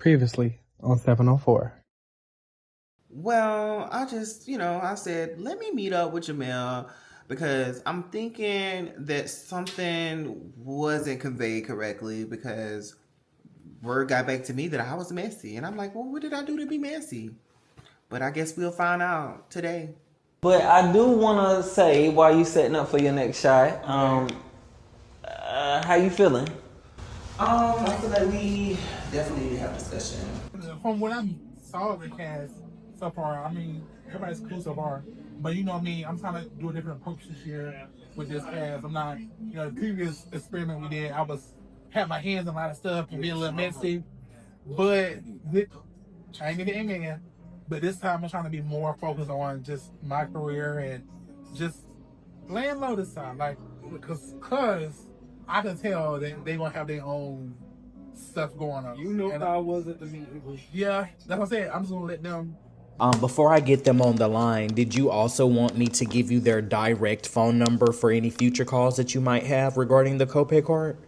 Previously on 704. Well, I said, let me meet up with Jamel because I'm thinking that something wasn't conveyed correctly because word got back to me that I was messy. And I'm like, well, what did I do to be messy? But I guess we'll find out today. But I do want to say, while you setting up for your next shot, how you feeling? I feel like we definitely need to have discussion. From what I saw of the cast so far, I mean, everybody's cool so far. But you know what I mean? I'm trying to do a different approach this year with this cast. I'm not, the previous experiment we did, had my hands in a lot of stuff and being a little messy. But trying to get amen. But this time I'm trying to be more focused on just my career and just laying low this time. Like, because I can tell that they're going to have their own stuff going on. You know how I was at the meeting. Yeah, that's what I said. I'm just going to let them. Before I get them on the line, did you also want me to give you their direct phone number for any future calls that you might have regarding the copay card?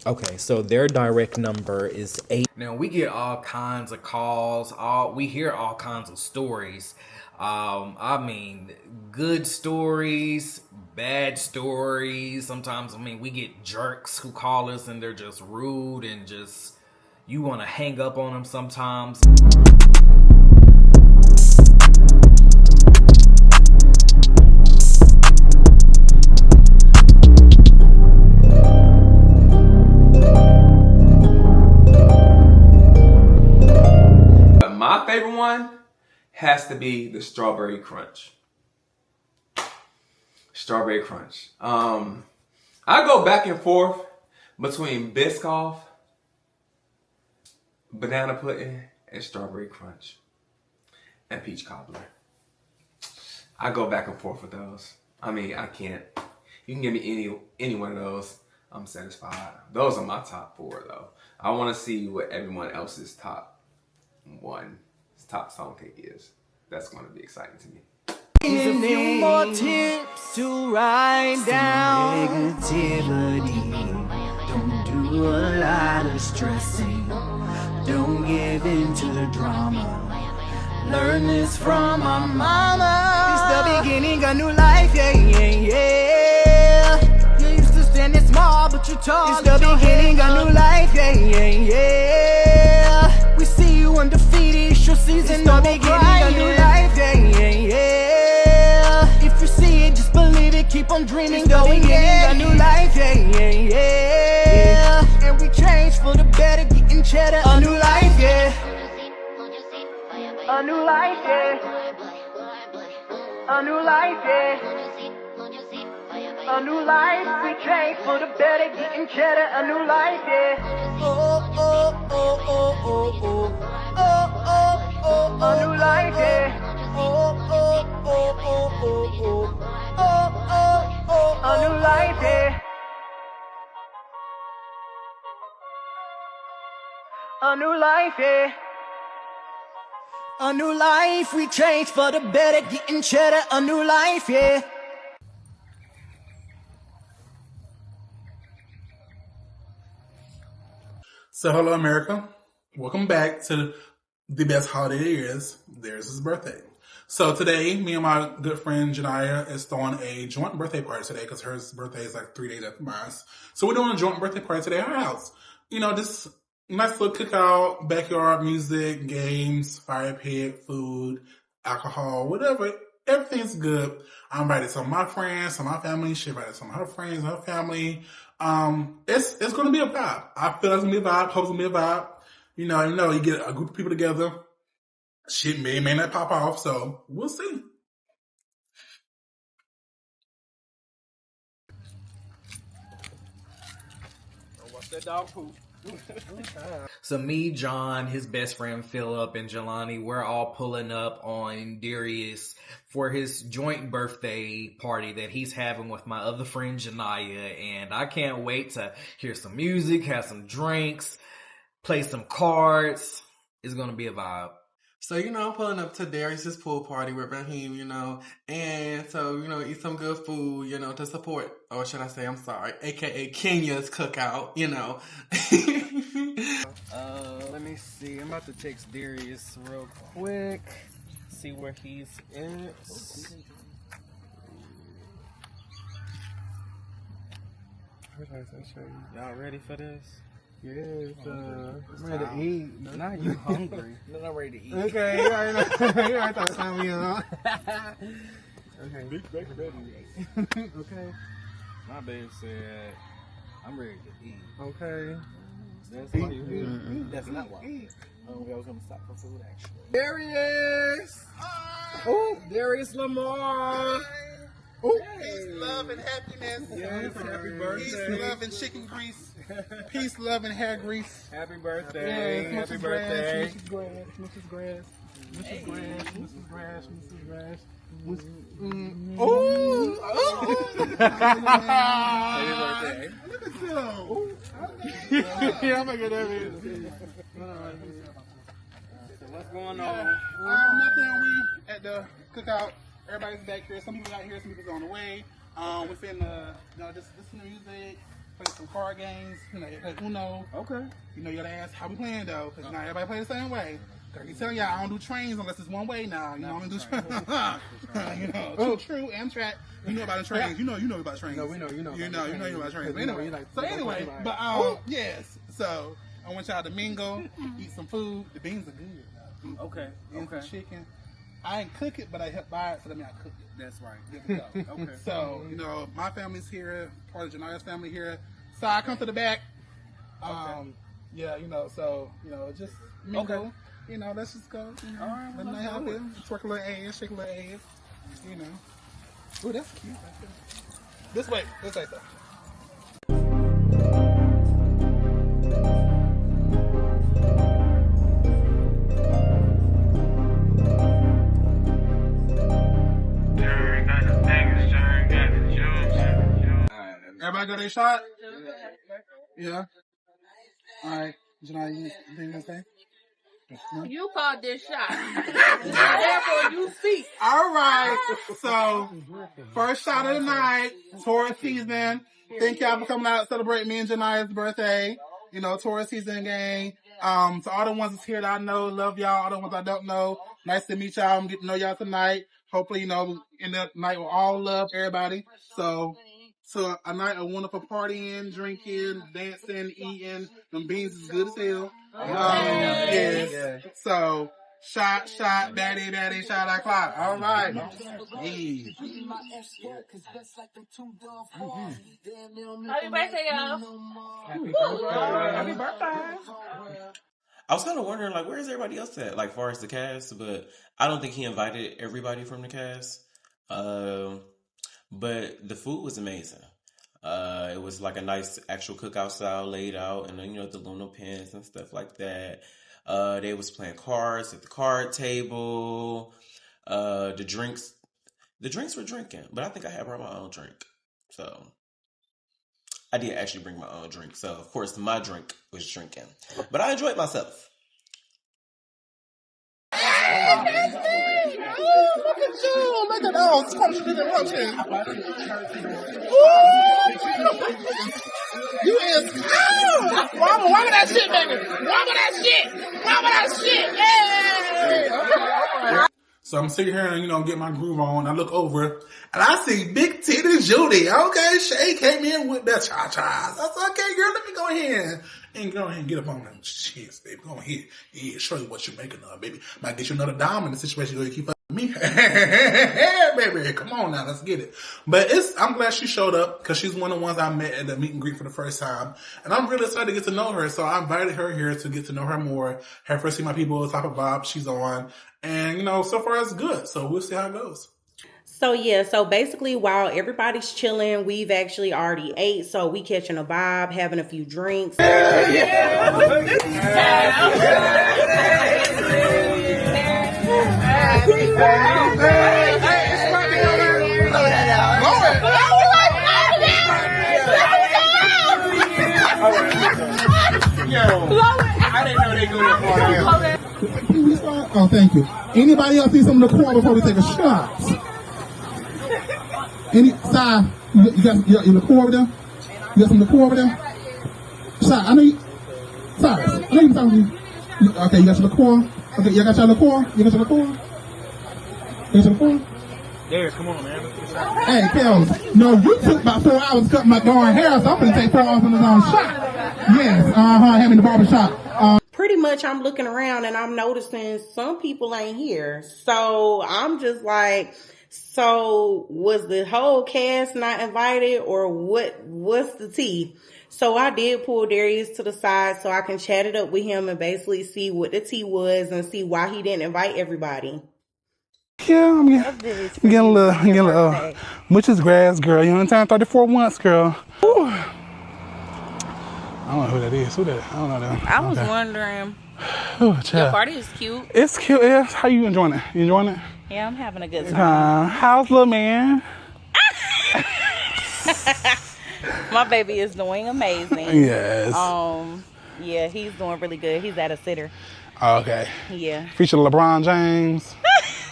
Okay, so their direct number is 8. Now, we get all kinds of calls, we hear all kinds of stories. I mean, good stories, bad stories. Sometimes, we get jerks who call us and they're just rude and just, you want to hang up on them sometimes. My favorite one has to be the strawberry crunch. Strawberry crunch. I go back and forth between Biscoff, banana pudding, and strawberry crunch, and peach cobbler. I go back and forth with those. I can't. You can give me any one of those. I'm satisfied. Those are my top 4 though. I want to see what everyone else's top song cake is. That's going to be exciting to me. A few more tips to write down. Negativity. Don't do a lot of stressing. Don't give in to the drama. Learn this from my mama. It's the beginning of new life, yeah, yeah, yeah. You used to stand it small, but you tall. It's the beginning of new life, yeah, yeah, yeah. We see you undefeated, it's your season, no more crying. New life, yeah, yeah, yeah. If you see it, just believe it, keep on dreaming, going in. A new life, yeah, yeah, yeah. And we change for the better, getting cheddar. A new life, yeah. A new life, yeah. A new life, yeah. A new life, we change for the better, getting cheddar. A new life, yeah. Oh, oh, oh, oh, oh, oh. Oh, oh, oh, a new life, yeah. Oh, oh, oh, oh, oh, oh. Oh, oh, oh, a new life, yeah. A new life, yeah. A new life, we change for the better, getting cheddar. A new life, yeah. So, hello, America. Welcome back to the best holiday there is. There's his birthday. So today, me and my good friend Janaya is throwing a joint birthday party today because her birthday is like 3 days after mine. So we're doing a joint birthday party today at our house. Just nice little cookout, backyard music, games, fire pit, food, alcohol, whatever. Everything's good. I invited some of my friends, some of my family. She invited some of her friends and her family. It's going to be a vibe. I feel it's going to be a vibe. Hope it's going to be a vibe. You get a group of people together. Shit may not pop off, so we'll see. What's that dog poop? So me, John, his best friend Philip, and Jelani, we're all pulling up on Darius for his joint birthday party that he's having with my other friend Janaya, and I can't wait to hear some music, have some drinks, play some cards. It's gonna be a vibe. So, I'm pulling up to Darius's pool party with Raheem, and so, eat some good food, to support, or should I say, I'm sorry, aka Kenya's cookout, about to text Darius real quick. See where he's at. Y'all ready for this? Yes, I'm ready to eat. Now you hungry. Then I'm ready to eat. Okay, you already know. You already thought time we on. Okay. Big back ready. Okay. My babe said, I'm ready to eat. Okay. That's why you here. That's not why. I was going to stop for food, actually. There he is. Oh, Darius Lamar. Oh, peace, love, and happiness. Yes, happy birthday. Peace, love, and chicken grease. Peace, love, and hair grease. Happy birthday. Yes, Happy birthday. Mrs. Grass, Mrs. Grass, Mrs. Grass, Mrs. Grass, Mrs. Grass. Oh! Happy birthday. Look at you. Yeah, I'm gonna get that. What's going on? Nothing. We at the cookout. Everybody's back here. Some people out here. Some people's on the way. We finna, just listen to music, play some card games. Play Uno. Okay. You gotta ask how we playing though, because not everybody play the same way. I can tell y'all I don't do trains unless it's one way now. I only do trains. True, Amtrak. You know about the trains. You know about trains. No, we know. You know about trains. But anyway, yes. So I want y'all to mingle, eat some food. The beans are good. Okay. The chicken. I ain't cook it, but I help buy it, so that means I cook it. That's right. Good to go. Okay. So, my family's here, part of Jania's family here. So I come to the back. Yeah, so, just mingle. Okay. Let's just go. All right, let me know how I feel. Twerk a little ass, shake a little ass. Ooh, that's cute. This way. This way, though. Everybody got their shot? Yeah. All right. Janai, you think that's okay? No? You called this shot. Therefore, you speak. All right. So, first shot of the night, Taurus season. Thank y'all for coming out to celebrate me and Jania's birthday. Taurus season gang. To all the ones that's here that I know, love y'all. All the ones I don't know, nice to meet y'all. I'm getting to know y'all tonight. Hopefully, end the night with all love, everybody. So a night of wonderful partying, drinking, dancing, eating. Them beans is good as hell. Yes. So, shot, baddie, shot o'clock. All right. Hey. Happy birthday, y'all. Happy birthday. I was kind of wondering, where is everybody else at? Far as the cast, but I don't think he invited everybody from the cast. But the food was amazing. It was like a nice actual cookout style laid out, and then, the Luna pins and stuff like that. They was playing cards at the card table. The drinks were drinking, but I think I had brought my own drink. So I did actually bring my own drink. So of course my drink was drinking, but I enjoyed myself. Look at you! Look at those scrumptious eruptions. You is wobble that shit, baby. Wobble that shit. Yeah. So I'm sitting here and get my groove on. I look over and I see Big Titty Judy. Okay, Shay came in with that cha-cha. I said, okay, girl, let me go ahead and go ahead and get up on them shits, baby. Go ahead. Yeah, show you what you're making of, baby. Might get you another dime in the situation where you keep up with me. Baby, come on now, let's get it. But I'm glad she showed up because she's one of the ones I met at the meet and greet for the first time. And I'm really excited to get to know her. So I invited her here to get to know her more. Have her see my people, Top of Bob, she's on. And, so far it's good. So we'll see how it goes. So basically while everybody's chilling, we've actually already ate. So we catching a vibe, having a few drinks. I didn't know they go that far. Oh, thank you. Anybody else need some liqueur before we take a shot? Si, you got your liqueur over there? You got some liqueur over there? Si, I know you talking to me. Okay, you got your liqueur? Okay, you got your liqueur? You got your liqueur? You got your liqueur? Darius, come on, man. Let's get a shot. Hey, Kels, no, you took about 4 hours to cut my darn hair, so I'm gonna take 4 hours on this own shot. Yes, having the barbershop. Pretty much I'm looking around and I'm noticing some people ain't here. So I'm just like, so was the whole cast not invited or what's the tea? So I did pull Darius to the side so I can chat it up with him and basically see what the tea was and see why he didn't invite everybody. Yeah, I'm getting a little, Butch's grass, girl. You understand? 34 once, girl. Ooh. I don't know who that is. Who that? I don't know that. I was wondering. Ooh, Your party is cute. It's cute. Yeah. How you enjoying it? You enjoying it? Yeah, I'm having a good time. How's little man? My baby is doing amazing. Yes. Yeah, he's doing really good. He's at a sitter. Okay. Yeah. Feature LeBron James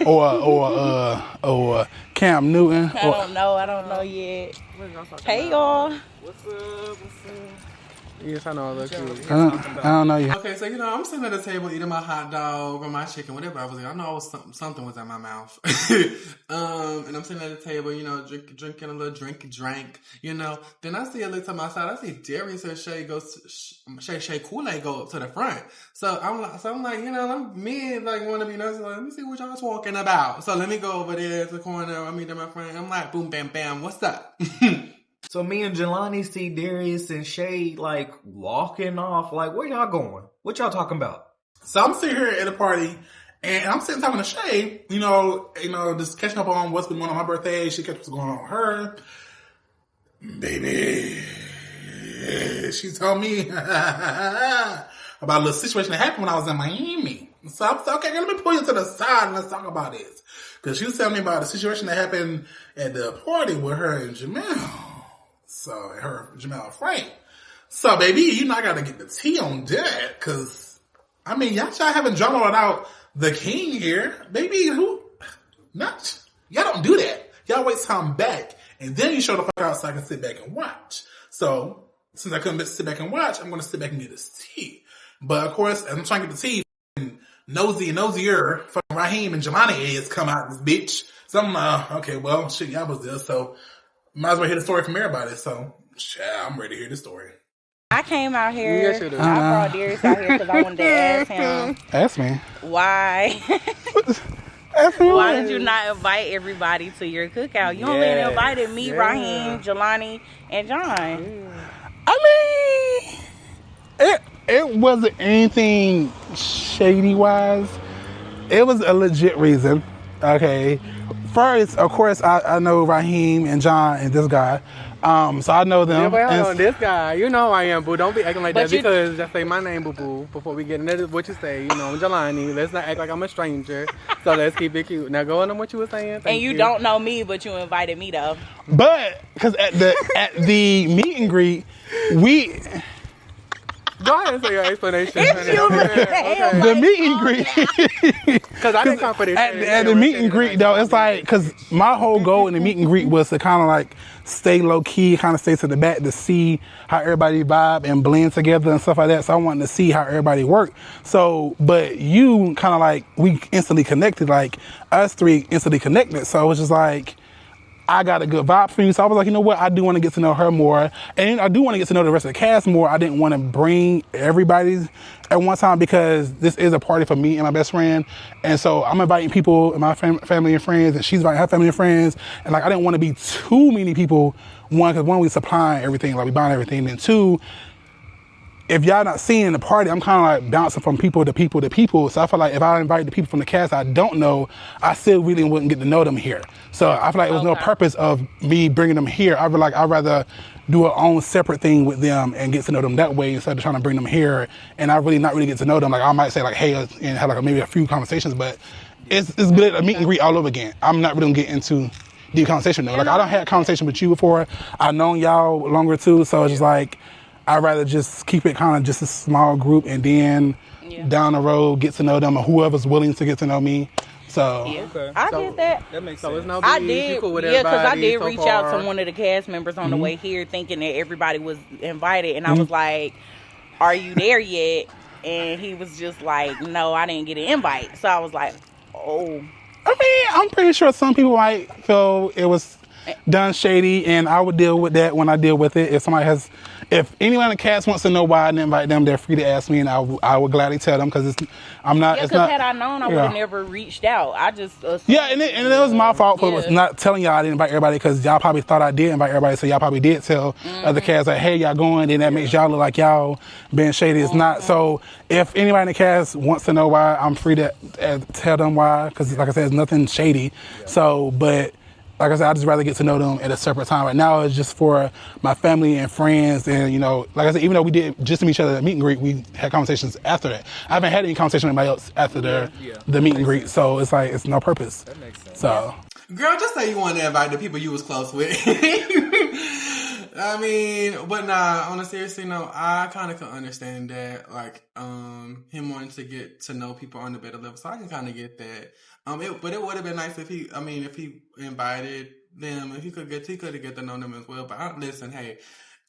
or Cam Newton. I don't know yet. Hey y'all. What's up? Yes, I know. Look, I don't know you. Okay, so I'm sitting at the table eating my hot dog or my chicken, whatever I was eating. I know something was in my mouth. And I'm sitting at the table, drinking a little drink. Then I see a little to my side. I see Darius and Shay Kool-Aid go up to the front. So I'm like, me want to be nice. Like, let me see what y'all talking about. So let me go over there to the corner. I meet my friend. I'm like, boom, bam, bam. What's up? So me and Jelani see Darius and Shay walking off. Where y'all going? What y'all talking about? So I'm sitting here at a party and I'm sitting talking to Shay, just catching up on what's been going on my birthday. She kept what's going on with her. Baby, she told me about a little situation that happened when I was in Miami. So I was like, okay, let me pull you to the side and let's talk about this. Because she was telling me about the situation that happened at the party with her and Jamel. So, Jamel and Frank. So, baby, I gotta get the tea on that. Because, y'all haven't drummed out the king here. Baby, y'all don't do that. Y'all wait till I'm back. And then you show the fuck out so I can sit back and watch. So, since I couldn't sit back and watch, I'm gonna sit back and get this tea. But, of course, as I'm trying to get the tea, nosy and nosier, fucking Raheem and Jelani is come out this bitch. So I'm like, okay, well, shit, y'all was there, so might as well hear the story from everybody. So, I'm ready to hear the story. I came out here. I brought Darius out here because I wanted to ask him. Ask me. Why? Ask me why did you not invite everybody to your cookout? You only invited me, Raheem, Jelani, and John. It wasn't anything shady-wise. It was a legit reason. Okay. First, of course, I know Raheem and John and this guy. So I know them. Yeah, but hold on, this guy, you know who I am, boo. Don't be acting like that because just say my name, boo, before we get into what you say. I'm Jelani. Let's not act like I'm a stranger. So let's keep it cute. Now go on what you were saying. Thank you. Don't know me, but you invited me though. But because at the meet and greet, we. Go ahead and say your explanation. The meet and greet. Because I didn't come for this. At the meet and greet, though, it's because my whole goal in the meet and greet was to kind of stay low key, kind of stay to the back to see how everybody vibe and blend together and stuff like that. So I wanted to see how everybody worked. So, but you kind of we instantly connected, us three instantly connected. So it was just I got a good vibe from you. So I was like, you know what? I do want to get to know her more. And I do want to get to know the rest of the cast more. I didn't want to bring everybody at one time because this is a party for me and my best friend. And so I'm inviting people and my family and friends, and she's inviting her family and friends. And I didn't want to be too many people. One, because we supplying everything, we buying everything. And two, if y'all not seeing the party, I'm kind of bouncing from people to people to people. So I feel like if I invite the people from the cast I don't know, I still really wouldn't get to know them here. So I feel like it was no purpose of me bringing them here. I feel like I'd rather do our own separate thing with them and get to know them that way instead of trying to bring them here. And I really not really get to know them. I might say hey, and have maybe a few conversations, but it's been a meet and greet all over again. I'm not really gonna get into deep conversation though. I don't have a conversation with you before. I've known y'all longer too, so it's just I'd rather just keep it kind of just a small group and then down the road get to know them or whoever's willing to get to know me. So I get that. That makes sense. So I did, because I did reach out to one of the cast members on the way here, thinking that everybody was invited, and I was like, "Are you there yet?" and he was just like, no, I didn't get an invite. So I was like, oh. I mean, I'm pretty sure some people might feel it was done shady, and I would deal with that when I deal with it. If anyone in the cast wants to know why I didn't invite them, they're free to ask me, and I would gladly tell them, because I'm not. Yeah, it's because not. had I known, I would have never reached out. I just And it was my fault for not telling y'all I didn't invite everybody, because y'all probably thought I did invite everybody, so y'all probably did tell other cast like, hey, y'all going, then that makes y'all look like y'all being shady. It's not. So if anybody in the cast wants to know why, I'm free to tell them why, because like I said, it's nothing shady. So, but like I said, I just rather get to know them at a separate time. Right now, it's just for my family and friends. And, you know, like I said, even though we did just to meet each other at meet and greet, we had conversations after that. I haven't had any conversation with anybody else after the meet and greet. So it's like, it's no purpose. That makes sense. So, girl, just say you want to invite the people you was close with. I mean, but nah, on a serious note, I kind of can understand that, like, him wanting to get to know people on the better level. So I can kind of get that. But it would have been nice if he invited them, if he could have get to know them as well. But listen, hey,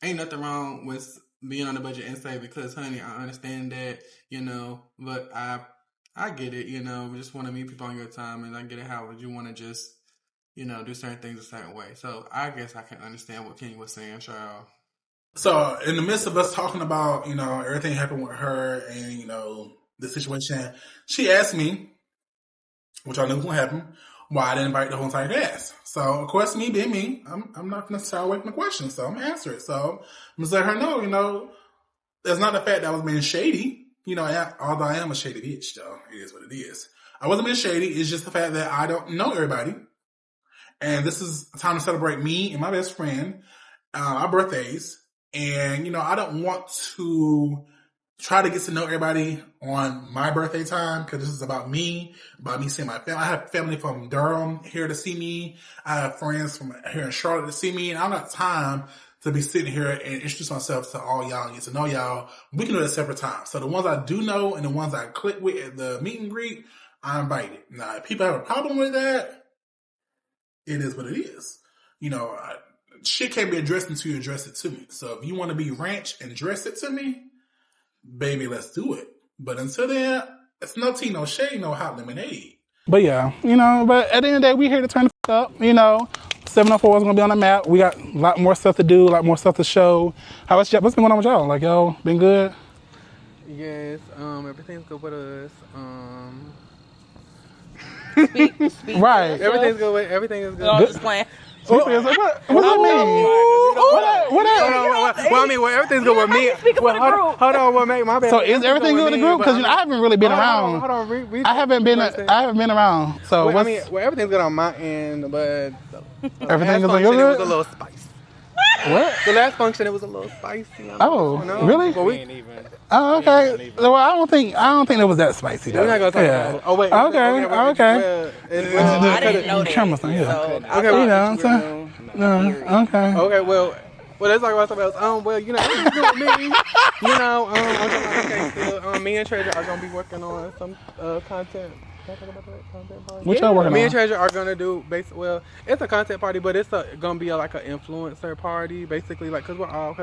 ain't nothing wrong with being on the budget and say, because honey, I understand that, you know, but I get it, you know, we just want to meet people on your time, and I get it. How would you want to just, you know, do certain things a certain way? So I guess I can understand what Kenny was saying, child. So in the midst of us talking about, you know, everything happened with her and, you know, the situation, she asked me, which I knew was going to happen, why I didn't invite the whole entire cast. So, of course, me being me, I'm not going to shy away from the question, so I'm going to answer it. So I'm just let her know, you know, that's not the fact that I was being shady. You know, although I am a shady bitch, though, it is what it is. I wasn't being shady. It's just the fact that I don't know everybody. And this is a time to celebrate me and my best friend, our birthdays. And, you know, I don't want to try to get to know everybody on my birthday time, because this is about me seeing my family. I have family from Durham here to see me. I have friends from here in Charlotte to see me. And I don't have time to be sitting here and introduce myself to all y'all and get to know y'all. We can do it at separate times. So the ones I do know and the ones I click with at the meet and greet, I invited. Now, if people have a problem with that, it is what it is. You know, shit can't be addressed until you address it to me. So if you want to be ranch and dress it to me, baby, let's do it. But until then, it's no tea, no shade, no hot lemonade. But yeah, you know, but at the end of the day, we here to turn the up. You know, 704 is going to be on the map. We got a lot more stuff to do, a lot more stuff to show. What's been going on with y'all? Like, y'all been good? Yes, everything's good with us. Speak right. Everything's good. Everything is good. I'm just playing. What does that mean? Well, I mean, everything's good with me. Well, hold on, what make my bad. So is everything good with the group? Because you know, I haven't really been around. Hold on, I haven't been around. So I mean, everything's good on my end, but everything is on your good. It was a little spicy. What? The last function, it was a little spicy. Oh, really? Oh, okay. Well, I don't think it was that spicy though. We're not gonna talk about it. Oh wait. Okay. I didn't know that. Camera thing, yeah. So Okay, you know. Okay. Okay. Well, let's talk about something else. Well, you know, everything's good with me. You know, I'm still. Me and Treasure are gonna be working on some content. Can I talk about that content party? What y'all working on? Me and Treasure are gonna do well. It's a content party, but it's gonna be like an influencer party, basically. Like, cause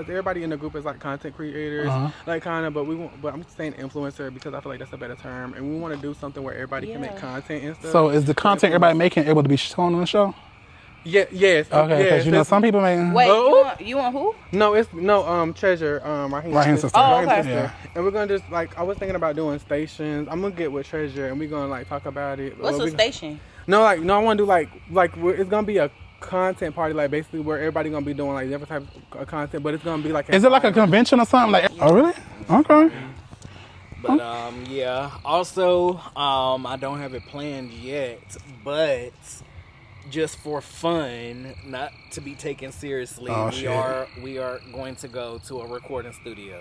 everybody in the group is like content creators, like kind of. But I'm saying influencer because I feel like that's a better term. And we want to do something where everybody can make content and stuff. So is the content everybody making able to be shown on the show? Yeah. Yes. Okay. Because you know some people may. Wait. You want who? No. Treasure. Raheem's sister. Oh, okay. Yeah. And we're gonna just like I was thinking about doing stations. I'm gonna get with Treasure and we're gonna like talk about it. What's a station? No, I want to do like it's gonna be a content party, like basically where everybody gonna be doing like different type of content, but it's gonna be like. Is it like a convention or something? Like, oh really? Okay. But yeah. Also, I don't have it planned yet, but just for fun, not to be taken seriously, we are going to go to a recording studio.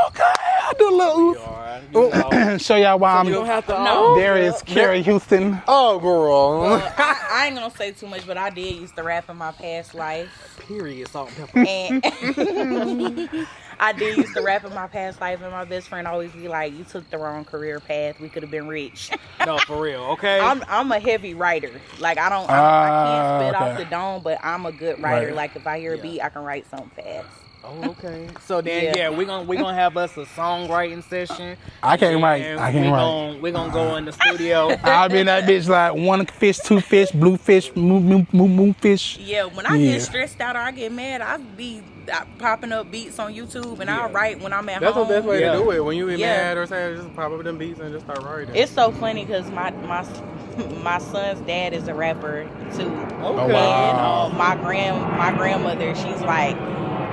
Okay, I do a little. Show y'all why there is Carrie Houston. Oh, girl. Well, I ain't gonna say too much, but I did used to rap in my past life. Period. Salt and pepper. And I did used to rap in my past life, and my best friend always be like, "You took the wrong career path. We could have been rich." No, for real. Okay. I'm a heavy writer. Like I can't spit off the dome, but I'm a good writer. Right. Like if I hear a beat, I can write something fast. Oh, okay. So then, we're gonna have us a songwriting session. I can't write. We're gonna go in the studio. I'll be in that bitch like 1 fish, 2 fish, blue fish, moon fish. Yeah, when I get stressed out or I get mad, I be popping up beats on YouTube and I'll write when I'm at That's home. the best way to do it. When you be mad or sad, just pop up them beats and just start writing. It's so funny because my son's dad is a rapper too. Oh, wow. And my grandmother, she's like,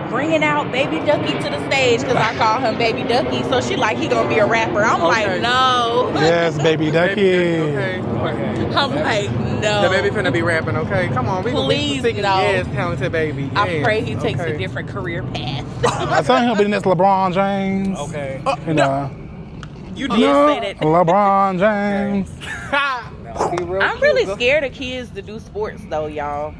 bringing out Baby Ducky to the stage because I call him Baby Ducky. So she like, he gonna be a rapper. I'm like, no. Yes, Baby Ducky. Okay. I'm like, no. The baby finna be rapping, okay? Come on, please, singing. no. Yes, talented baby. Yes. I pray he takes a different career path. I told him he'll be the next LeBron James. Okay. You did say that. LeBron James. I'm really scared of kids to do sports though, y'all.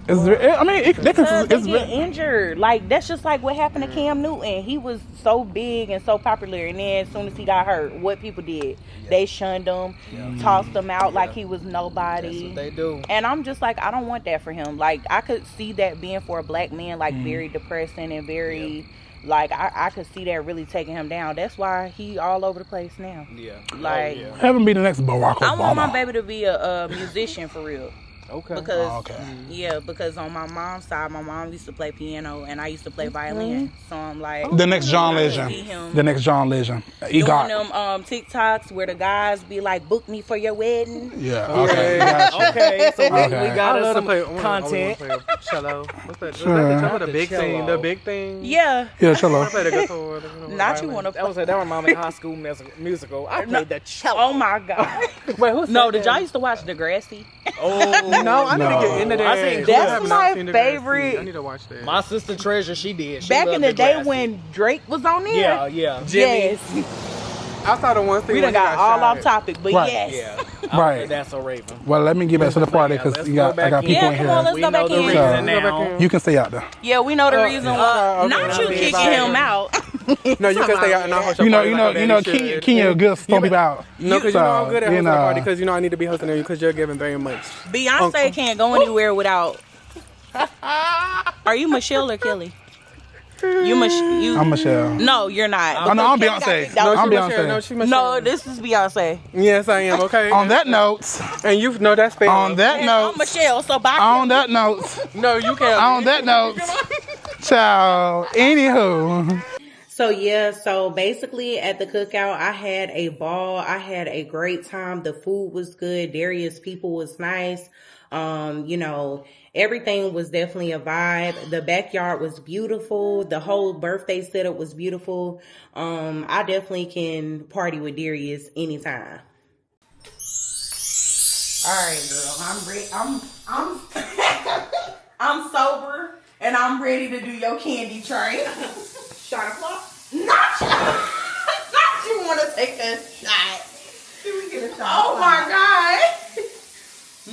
They get injured. Like, that's just like what happened to Cam Newton. He was so big and so popular, and then as soon as he got hurt, what people did? They shunned him, tossed him out like he was nobody. That's what they do. And I'm just like, I don't want that for him. Like, I could see that being for a black man, like, very depressing and very... Like, I could see that really taking him down. That's why he all over the place now. Yeah. Like... Have him be the next Barack Obama. I want my baby to be a musician for real. Okay. Because because on my mom's side, my mom used to play piano and I used to play violin. So I'm like the next John Legend. The next John Legend. Doing them TikToks where the guys be like, "Book me for your wedding." Yeah. Okay. Gotcha. Okay. So we got us some content. Cello. What's that? Cello, the big thing. The big thing. Yeah. Yeah, cello. I play the guitar. Not you want to. That was my High School Musical. I played the cello. Oh my god. Wait, who's no? Did y'all used to watch Degrassi? Oh. No, I need to get into that. That's my favorite. I need to watch that. My sister Treasure, she did. She Back in the day Degrassi. when Drake was on there. Yeah. Yes. I saw the one thing. We done got all off topic, but yes. Yeah. Right. That's so Raven. Well, let me get back to the party because I got people in here. Come on, let's go back in. Now. You can stay out there. Yeah, we know the reason why. Not you kicking him out. No, you can stay out and I'll host your party. Kenya good storm people out. No, because you know I'm good at hosting a party because you know I need to be hosting it because you're giving very much. Beyonce can't go anywhere without. Are you Michelle or Kelly? I'm Michelle. No, you're not. No, I'm Beyonce. I'm Beyonce. No, she's Michelle. No, this is Beyonce. Yes, I am. Okay. On that note, and you know that's fair. On that note, I'm Michelle. So bye. On that note, no, you can't. On that note, ciao. Anywho. So basically at the cookout, I had a ball. I had a great time. The food was good. Darius' people was nice. Everything was definitely a vibe. The backyard was beautiful. The whole birthday setup was beautiful. I definitely can party with Darius anytime. All right, girl. I'm ready. I'm sober and I'm ready to do your candy train. Shot o'clock? Not you want to take a shot. Should we get a shot? Oh my God.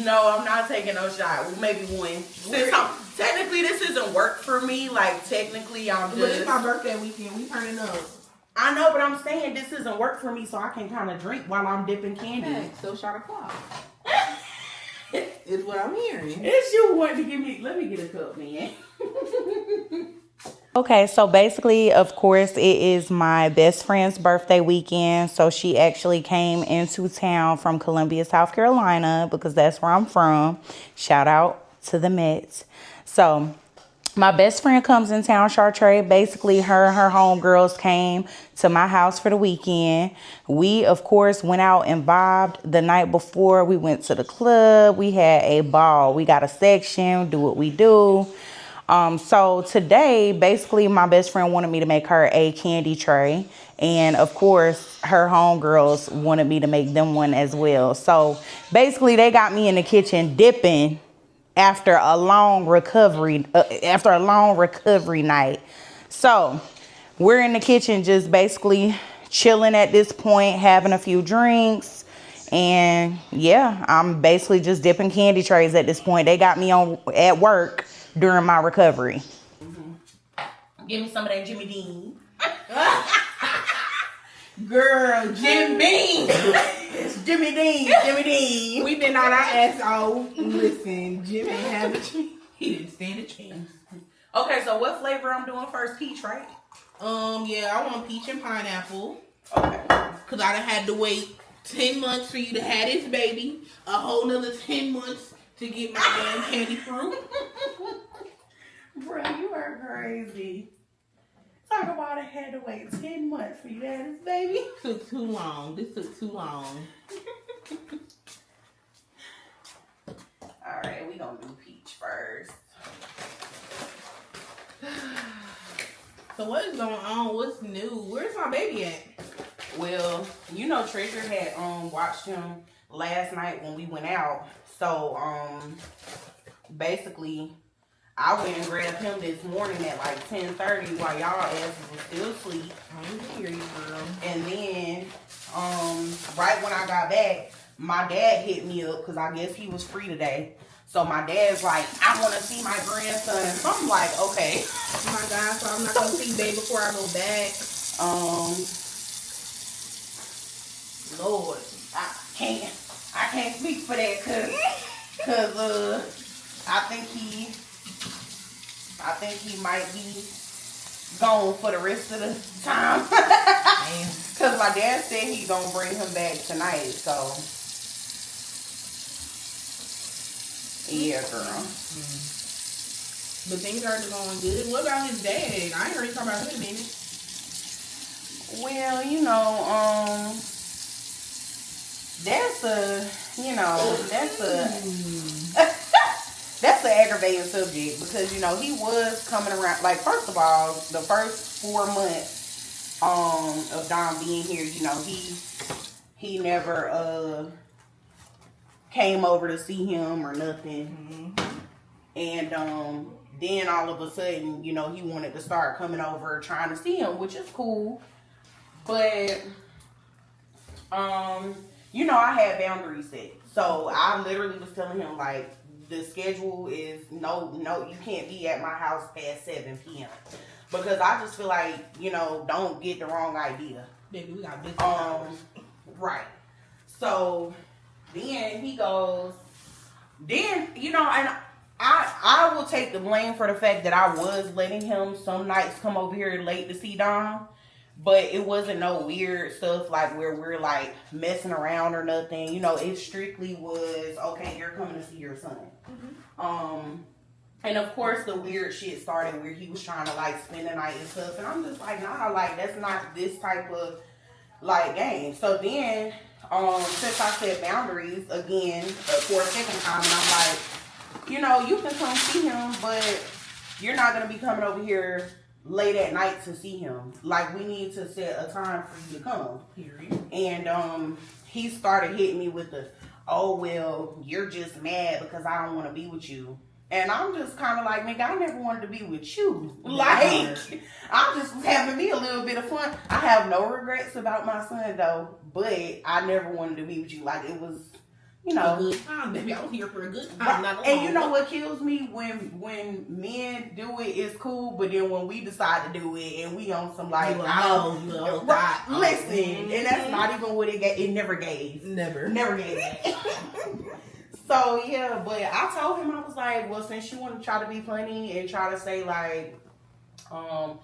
No, I'm not taking no shot. Well, maybe one. Technically, this isn't work for me. Like, technically, I'm just... But it's my birthday weekend. We turning up. I know, but I'm saying this isn't work for me, so I can kind of drink while I'm dipping candy. Okay, so shot o'clock. Is what I'm hearing. It's you wanting to give me... Let me get a cup, man. Okay, so basically, of course, it is my best friend's birthday weekend. So she actually came into town from Columbia, South Carolina, because that's where I'm from. Shout out to the Mets. So my best friend comes in town, Chartre. Basically, her and her homegirls came to my house for the weekend. We, of course, went out and vibed the night before. We went to the club. We had a ball. We got a section, do what we do. So today, basically, my best friend wanted me to make her a candy tray. And, of course, her homegirls wanted me to make them one as well. So, basically, they got me in the kitchen dipping after a long recovery night. So, we're in the kitchen just basically chilling at this point, having a few drinks. And, yeah, I'm basically just dipping candy trays at this point. They got me at work during my recovery. Give me some of that Jimmy Dean. Girl, Jim Beam. It's Jimmy Dean. We've been on our ass off. Listen, Jim ain't have a chance. He didn't stand a chance. Okay, so what flavor I'm doing first? Peach, right? Yeah, I want peach and pineapple. Okay. Cause I done had to wait 10 months for you to have this baby. A whole nother 10 months to get my damn candy fruit. Bro, you are crazy. Talk about I had to wait 10 months for you to have this baby. Took too long. This took too long. Alright, we gonna do peach first. So what is going on? What's new? Where's my baby at? Well, you know Treasure had watched him last night when we went out. So basically I went and grabbed him this morning at like 10:30 while y'all asses was still asleep. I didn't hear you, girl. And then right when I got back, my dad hit me up because I guess he was free today. So my dad's like, I want to see my grandson. So I'm like, okay. Oh my God, so I'm not gonna see baby before I go back. Lord, I can't speak for that cause I think he might be gone for the rest of the time. Cause my dad said he gonna bring him back tonight, so yeah, girl. But things are going good. What about his dad? I ain't heard you talk about him in a minute. Well, you know, that's an aggravating subject because, you know, he was coming around. Like, first of all, the first 4 months of Dom being here, you know, he never came over to see him or nothing. And then all of a sudden, you know, he wanted to start coming over trying to see him, which is cool. But you know, I had boundaries set. So I literally was telling him, like, the schedule is no, you can't be at my house past 7 p.m. Because I just feel like, you know, don't get the wrong idea. Baby, we got business hours. Right. So then he goes, you know, and I will take the blame for the fact that I was letting him some nights come over here late to see Dom. But it wasn't no weird stuff like where we're like messing around or nothing. You know, it strictly was, okay, you're coming to see your son. And of course the weird shit started where he was trying to like spend the night and stuff. And I'm just like, nah, like that's not this type of like game. So then, since I set boundaries again for a second time, and I'm like, you know, you can come see him, but you're not going to be coming over here late at night to see him. Like, we need to set a time for you to come. Period. And he started hitting me with the, oh, well, you're just mad because I don't want to be with you. And I'm just kind of like, nigga, I never wanted to be with you. Like, I just was having me a little bit of fun. I have no regrets about my son, though. But I never wanted to be with you. Like, it was, you know. A good time, baby. I was here for a good time. Not and you know what kills me? When men do it, it's cool. But then when we decide to do it and we on some like, listen. And that's not even what it never gave. Never gave. So, yeah, but I told him, I was like, well, since you want to try to be funny and try to say, like, I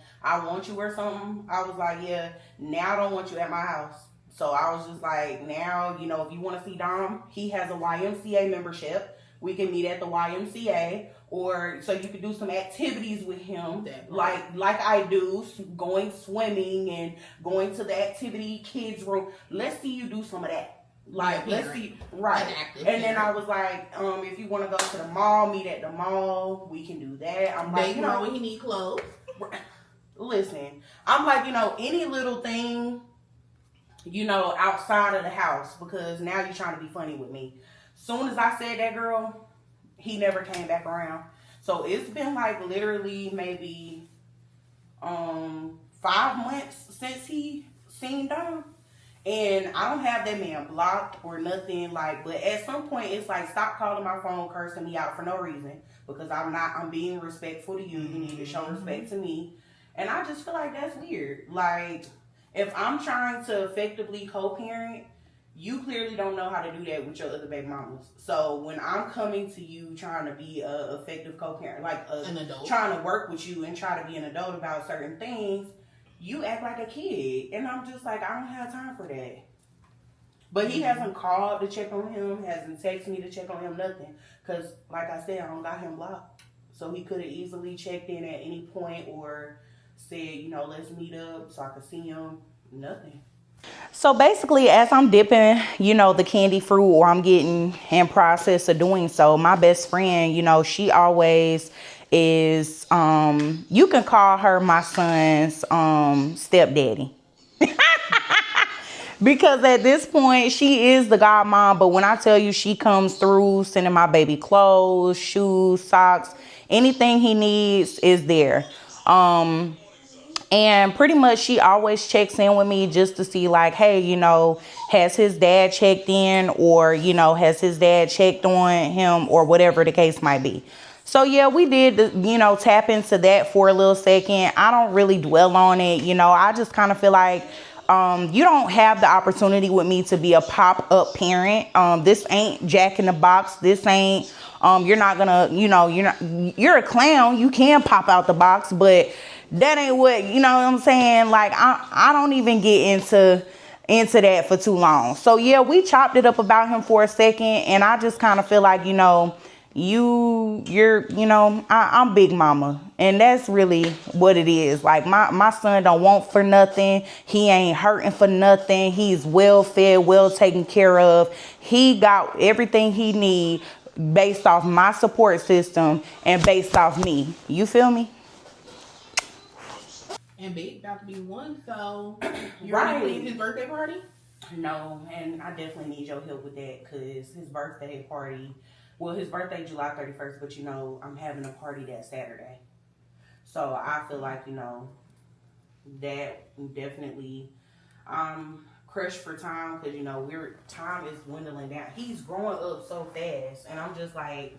want you or something, I was like, yeah, now I don't want you at my house. So I was just like, now, you know, if you want to see Dom, he has a YMCA membership. We can meet at the YMCA, or so you can do some activities with him, like I do, going swimming and going to the activity kids room. Let's see you do some of that. Like, let's see, right. And then I was like, if you want to go to the mall, meet at the mall, we can do that. I'm like, you know, when you need clothes. Listen, I'm like, you know, any little thing, you know, outside of the house, because now you're trying to be funny with me. Soon as I said that, girl, he never came back around. So it's been like literally maybe 5 months since he seen Dom. And I don't have that man blocked or nothing, like, but at some point it's like, stop calling my phone cursing me out for no reason, because I'm being respectful to you. You need to show respect to me. And I just feel like that's weird. Like, if I'm trying to effectively co-parent You clearly don't know how to do that with your other baby mamas. So when I'm coming to you trying to be a effective co-parent, like an adult, trying to work with you and try to be an adult about certain things, you act like a kid. And I'm just like, I don't have time for that. But he hasn't called to check on him, hasn't texted me to check on him, nothing. Because, like I said, I don't got him blocked. So he could have easily checked in at any point or said, you know, let's meet up so I could see him. Nothing. So basically, as I'm dipping, you know, the candy fruit, or I'm getting in process of doing so, my best friend, you know, she always is, you can call her my son's stepdaddy. Because at this point, she is the godmom. But when I tell you, she comes through sending my baby clothes, shoes, socks, anything he needs is there. And pretty much she always checks in with me just to see like, hey, you know, has his dad checked in, or, you know, has his dad checked on him, or whatever the case might be. So yeah, we did, you know, tap into that for a little second. I don't really dwell on it. You know, I just kind of feel like you don't have the opportunity with me to be a pop-up parent. This ain't Jack in the Box. This ain't, you're not gonna, you know, you're a clown. You can pop out the box, but that ain't what, you know what I'm saying? Like, I don't even get into that for too long. So yeah, we chopped it up about him for a second, and I just kind of feel like, you know, you're, you know, I'm Big Mama, and that's really what it is. Like, my son don't want for nothing. He ain't hurting for nothing. He's well fed, well taken care of. He got everything he need based off my support system and based off me. You feel me? And Big about to be 1, so you Right. ready to leave his birthday party? No, and I definitely need your help with that, because his birthday party, well, his birthday July 31st, but you know, I'm having a party that Saturday. So I feel like, you know, that definitely crushed for time, because, you know, time is dwindling down. He's growing up so fast, and I'm just like,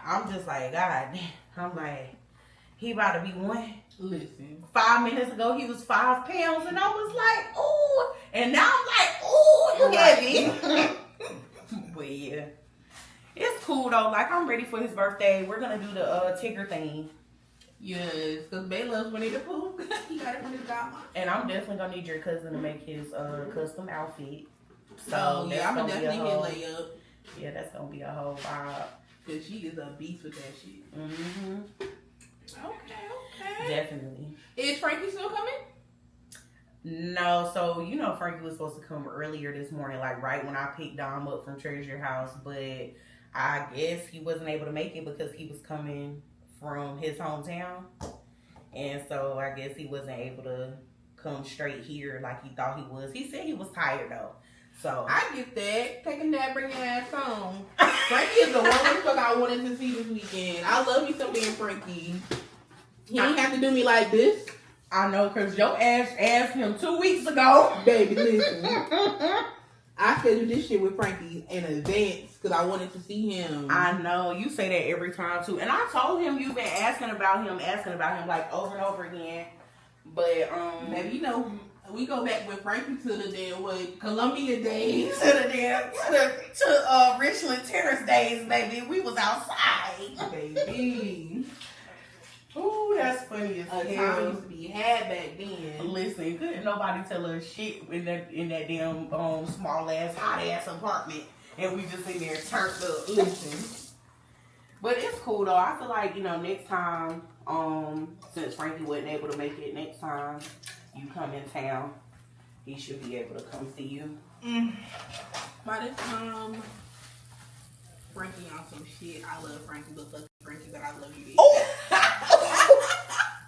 God damn. I'm like, he about to be 1. Listen. 5 minutes ago, he was 5 pounds, and I was like, ooh. And now I'm like, ooh, you heavy. But yeah, it's cool though. Like, I'm ready for his birthday. We're gonna do the Tigger thing. Yes, because Bay loves Winnie the Pooh. He got it from his godmom. And I'm definitely gonna need your cousin to make his custom outfit. So yeah, I'm gonna definitely hit layup. Yeah, that's gonna be a whole vibe. Because she is a beast with that shit. Mm-hmm. Okay. Definitely. Is Frankie still coming? No, so you know Frankie was supposed to come earlier this morning, like right when I picked Dom up from Treasure House, but I guess he wasn't able to make it because he was coming from his hometown, and so I guess he wasn't able to come straight here like he thought he was. He said he was tired though. So I get that. Take a nap, bring your ass home. Frankie is the one fuck I wanted to see this weekend. I love me some damn Frankie. He ain't have to do me like this. I know, because your ass asked him 2 weeks ago. Baby, listen. I scheduled this shit with Frankie in advance because I wanted to see him. I know. You say that every time, too. And I told him you've been asking about him, like, over and over again. But, maybe, you know, we go back with Frankie to the damn, Columbia days. to the damn, to Richland Terrace days, baby. We was outside. Baby. Ooh, that's funny as hell. Time used to be had back then. Listen, couldn't nobody tell us shit in that damn small ass, hot ass apartment, and we just in there turned up. Listen. But it's cool though. I feel like, you know, next time, since Frankie wasn't able to make it, next time you come in town, he should be able to come see you. By the time Frankie on some shit, I love Frankie, but fuck Frankie, but I love you.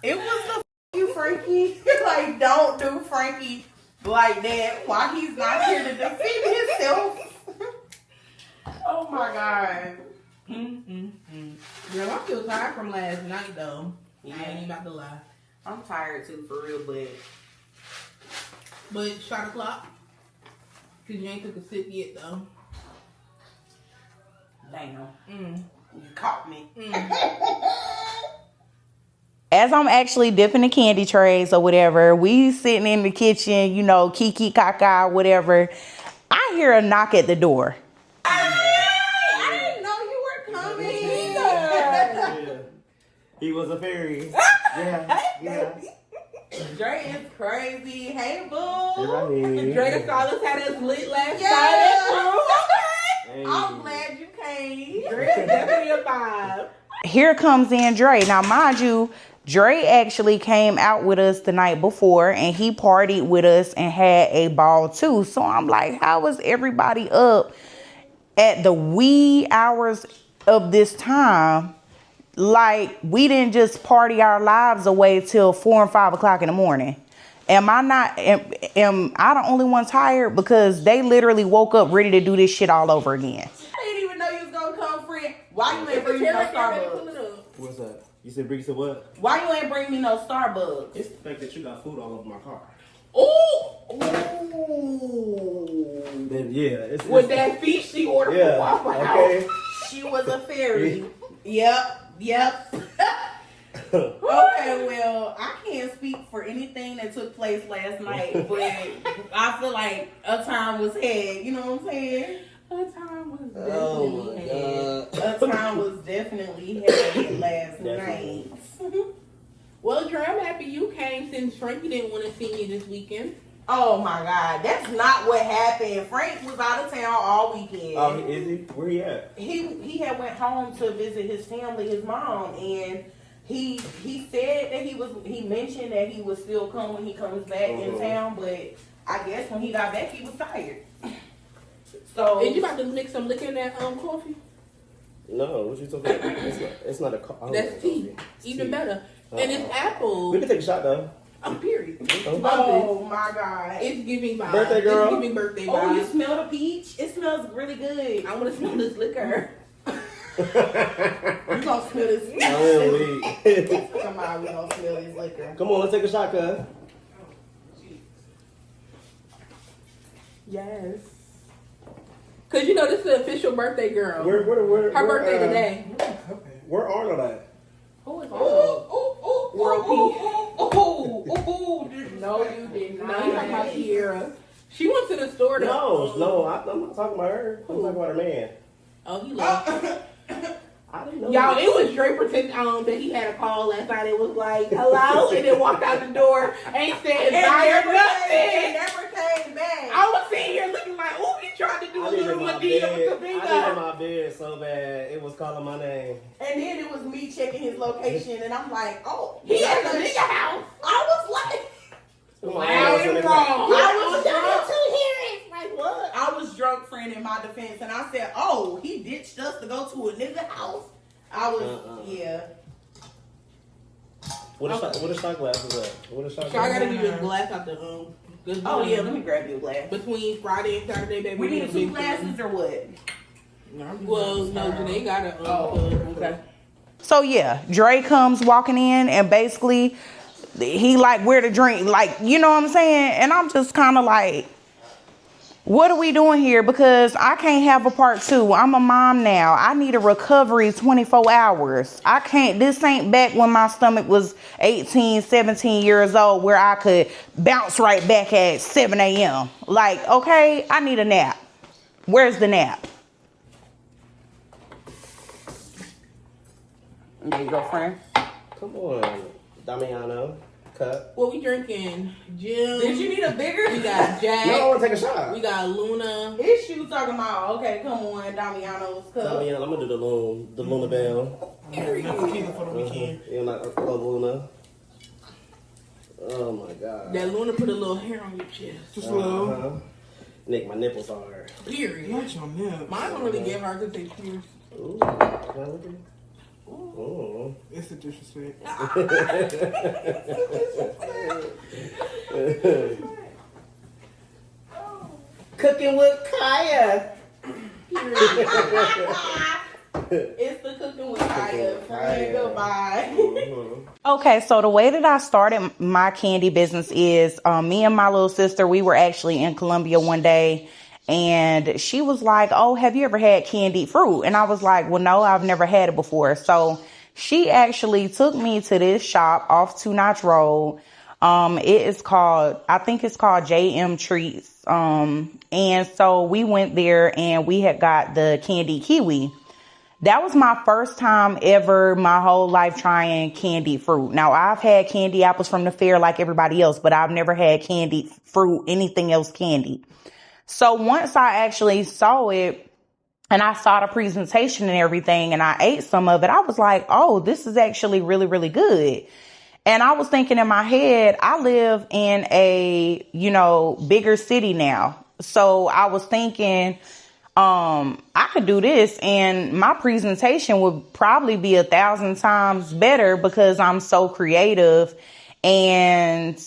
It was the you, Frankie. Like, don't do Frankie like that while he's not here to defend himself. Oh my God. Girl, I'm still tired from last night though. Yeah. I ain't even about to lie. I'm tired too, for real, but shot o'clock. Cause you ain't took a sip yet though. Damn. You caught me. as I'm actually dipping the candy trays or whatever, we sitting in the kitchen, you know, kiki kaka, whatever. I hear a knock at the door. I didn't know you were coming. He was a fairy. Yeah. Dre is crazy. Hey, boo. Right. Dre saw us had us lit last Yeah. night. Hey. I'm glad you came. Dre is definitely a vibe. Here comes in Dre. Now, mind you, Dre actually came out with us the night before and he partied with us and had a ball too. So I'm like, how was everybody up at the wee hours of this time? Like, we didn't just party our lives away till 4 and 5 o'clock in the morning. Am I the only one tired? Because they literally woke up ready to do this shit all over again. I didn't even know you was gonna come, friend. Why you ain't bring me no Starbucks? What's that? You said bring some what? Why you ain't bring me no Starbucks? It's the fact that you got food all over my car. Ooh. Then it's With that fish she ordered from Waffle House. Okay. She was a fairy. Yep. Okay, well, I can't speak for anything that took place last night, but I feel like a time was had. You know what I'm saying? A time was Oh definitely my had. God. A time was definitely had last night. Well, Dre, I'm happy you came since Frankie didn't want to see me this weekend. Oh my God, that's not what happened. Frank was out of town all weekend. Oh, is he? Where he at? He had went home to visit his family, his mom, and he said that he mentioned that he would still come when he comes back in town, but I guess when he got back he was tired. So Is you about to mix some liquor in that coffee? No, what you talking about? It's not a coffee. That's tea. Even tea. better. And it's apple. We can take a shot though. Period. oh my God. It's giving vibes. Birthday girl. It's giving birthday vibes. Oh, you smell the peach? It smells really good. I want to smell this liquor. You gonna smell this? Come on, we gonna smell this liquor. Come on, let's take a shot, cuz. Yes. Cause you know this is the official birthday girl. Where, Her birthday today. Where Arnold at? Who is World Peace. No, you did not. No, you talking about Kiera. She went to the store to... No, I'm not talking about her. I'm talking about her man. Oh, he left. I didn't know. Y'all, it was Dre pretend that he had a call last night. It was like, hello, and then walked out the door. Ain't said bye or nothing. It never came back. I was sitting here looking like, oh, he tried to do a little Madea with I needed my bed so bad. It was calling my name. And then it was me checking his location, and I'm like, oh, He at the nigga house. I was like, Loud and wrong. I was drunk. Like what? I was drunk, friend, in my defense, and I said, "Oh, he ditched us to go to a nigga house." I was, yeah. What a shot glass is that? What a shot So I glass? gotta give you a glass out the Oh yeah, let me grab you a glass. Between Friday and Saturday, baby. We need 2 glasses or what? Well, no, Janae got a. Okay. So yeah, Dre comes walking in and basically he like, where to drink, like, you know what I'm saying? And I'm just kind of like, what are we doing here? Because I can't have a part 2. I'm a mom now. I need a recovery 24 hours. I can't, this ain't back when my stomach was 18, 17 years old where I could bounce right back at 7 a.m. Like, okay, I need a nap. Where's the nap? There you go, friend. Come on, Damiano. Cup. What we drinking? Jim. Did you need a bigger? We got Jack. No, I want to take a shot. We got Luna. Is you talking about? Okay, come on, Damiano's cup. Damiano, I'm gonna do the Luna Bell. Period. For the weekend. Yeah, like Luna. Oh my God. That Luna put a little hair on your chest. Just a little. Nick, my nipples hard. Period. Not your nips. Mine don't really get hard because they pierce. Ooh, can I look at it? Ooh. It's a disrespect. Cooking with Kaya. It's the cooking with Kaya. Friend, goodbye. Okay, so the way that I started my candy business is me and my little sister, we were actually in Columbia one day and she was like, oh, have you ever had candied fruit? And I was like, well, no, I've never had it before. So She actually took me to this shop off Two Notch Road. It is called, I think it's called JM Treats. And so we went there and we had got the candy kiwi. That was my first time ever my whole life trying candied fruit. Now, I've had candy apples from the fair like everybody else, but I've never had candied fruit, anything else candy. So once I actually saw it and I saw the presentation and everything and I ate some of it, I was like, oh, this is actually really, really good. And I was thinking in my head, I live in a, bigger city now. So I was thinking, I could do this and my presentation would probably be 1,000 times better because I'm so creative and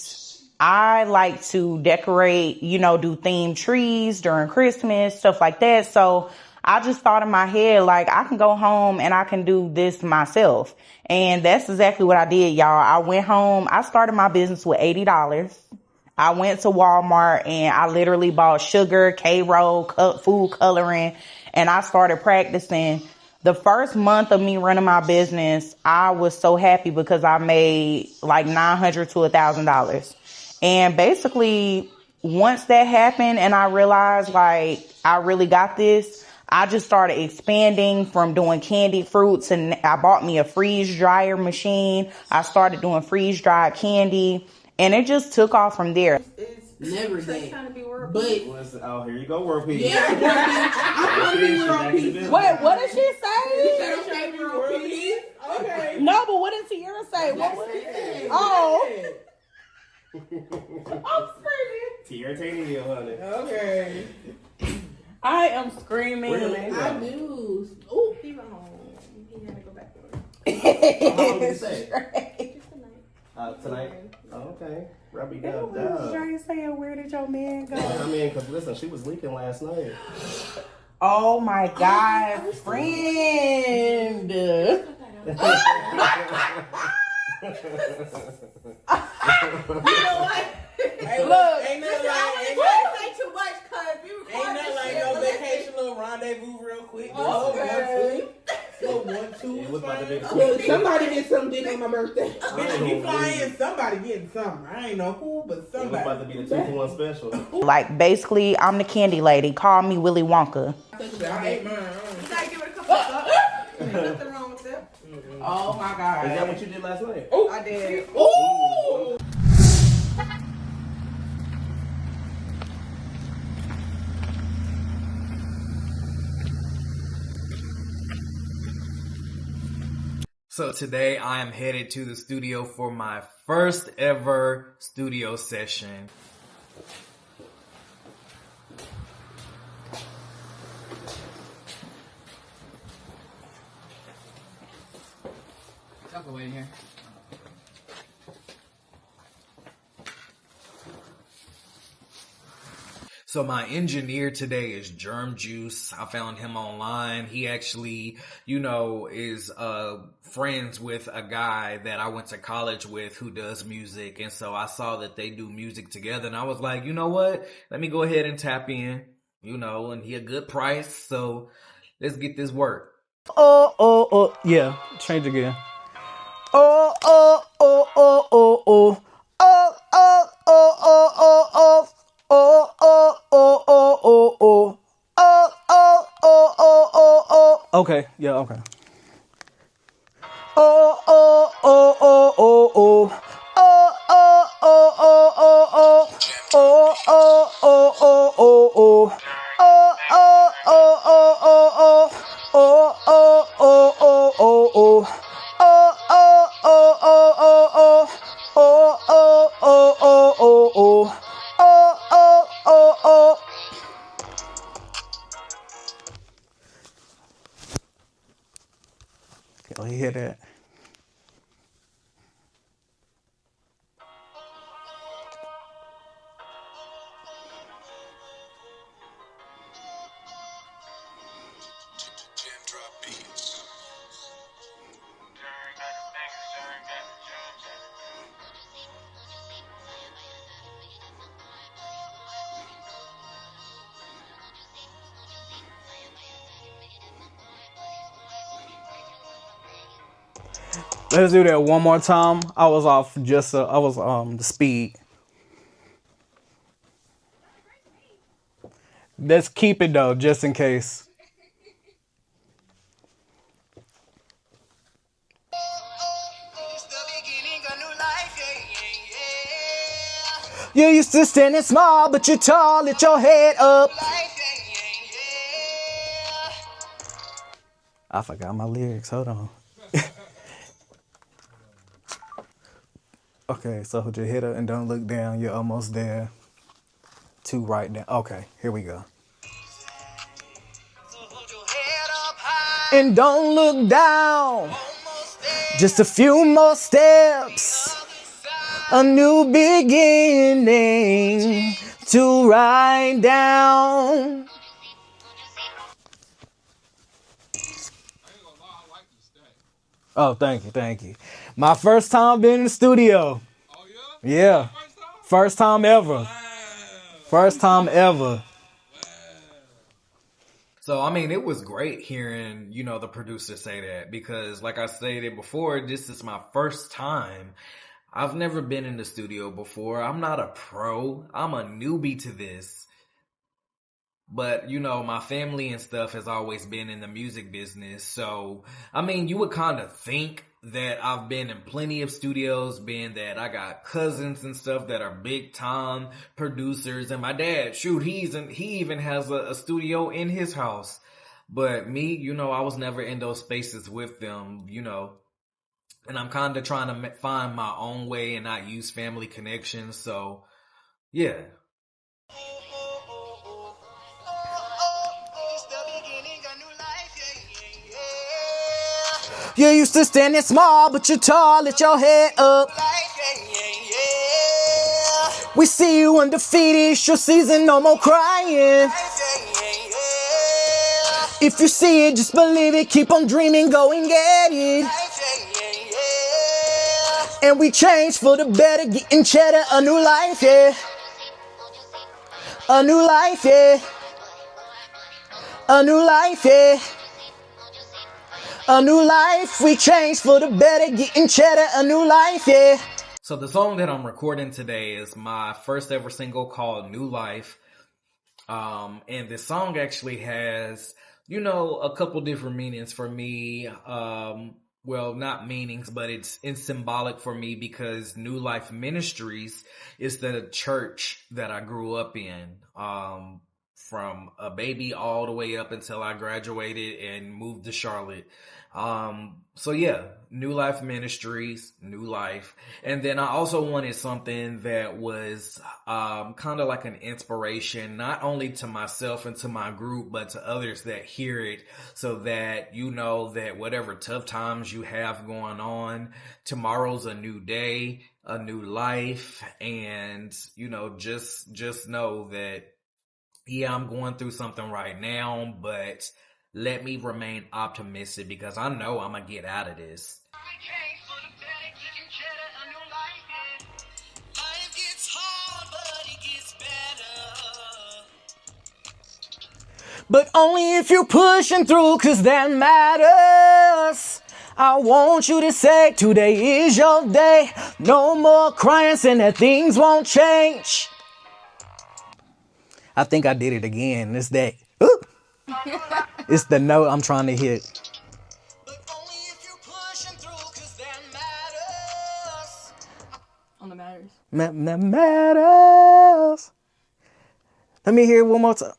I like to decorate, do themed trees during Christmas, stuff like that. So I just thought in my head, like, I can go home and I can do this myself. And that's exactly what I did, y'all. I went home. I started my business with $80. I went to Walmart and I literally bought sugar, K-roll, food coloring, and I started practicing. The first month of me running my business, I was so happy because I made like $900 to $1,000. And basically, once that happened and I realized like I really got this, I just started expanding from doing candied fruits, and I bought me a freeze dryer machine. I started doing freeze dried candy, and it just took off from there. Never that. But oh, here you go, world peace. Yeah, I'm trying to be world peace. Wait, what did she say? She said I'm trying to be world peace. Okay. No, but what did Tiara say? What was it? Oh. I'm screaming. Tiara taking you, honey. Okay. I am screaming. I do. Ooh, he went home. He had to go back to work. How long did you say? Tonight? Oh, okay. Robbie down. Dre saying, where did your man go? I mean, because listen, she was leaking last night. Oh my God, friend. You know what? Hey, Look, ain't nothing say too much because we ain't nothing like no vacation little rendezvous real quick. Okay. One, two. It was about to be Somebody get some dick on my birthday. Bitch, if you fly in, somebody getting something. I ain't know who, but somebody. It was about to be the 2-for-1 special. Like, basically, I'm the candy lady. Call me Willy Wonka. I ate mine. You gotta give it a couple of nothing wrong with that. Oh my God. Is that what you did last night? Oh, I did. Ooh. So today I am headed to the studio for my first ever studio session. Y'all go in here. So my engineer today is Germ Juice. I found him online. He actually, is friends with a guy that I went to college with who does music. And so I saw that they do music together. And I was like, you know what? Let me go ahead and tap in, and he a good price. So let's get this work. Oh. Yeah, change again. Oh. Okay, yeah, okay. Can you hear that? Let's do that one more time. I was off just I was the speed. Let's keep it though, just in case. You used to standing small, but you're tall, lift your head up. I forgot my lyrics, hold on. Okay, so hold your head up and don't look down, you're almost there. 2 right down, okay, here we go. And don't look down, just a few more steps. A new beginning to ride down. Oh, thank you. My first time being in the studio. Oh, yeah? Yeah. First time ever. Wow. First time ever. So, I mean, it was great hearing, the producer say that because, like I stated before, this is my first time. I've never been in the studio before. I'm not a pro. I'm a newbie to this. But, my family and stuff has always been in the music business. So, I mean, you would kind of think that I've been in plenty of studios, being that I got cousins and stuff that are big time producers. And my dad, he even has a studio in his house. But me, I was never in those spaces with them, And I'm kind of trying to find my own way and not use family connections. So, yeah. You used to standing small, but you're tall, lift your head up. We see you undefeated, it's your season, no more crying. If you see it, just believe it, keep on dreaming, go and get it. And we change for the better, getting cheddar, a new life, yeah. A new life, yeah. A new life, yeah. A new life, we change for the better, getting cheddar, a new life, yeah. So the song that I'm recording today is my first ever single called New Life. And this song actually has, a couple different meanings for me. Well, not meanings, but it's symbolic for me because New Life Ministries is the church that I grew up in. From a baby all the way up until I graduated and moved to Charlotte. So yeah, New Life Ministries, New Life. And then I also wanted something that was, kind of like an inspiration, not only to myself and to my group, but to others that hear it so that that whatever tough times you have going on, tomorrow's a new day, a new life. And, just know that, yeah, I'm going through something right now, but let me remain optimistic because I know I'm going to get out of this. But only if you're pushing through, cause that matters. I want you to say today is your day. No more crying, saying that things won't change. I think I did it again. It's that. It's the note I'm trying to hit. But only if you're pushing through, cause that matters. On the matters. That matters. Let me hear it one more time.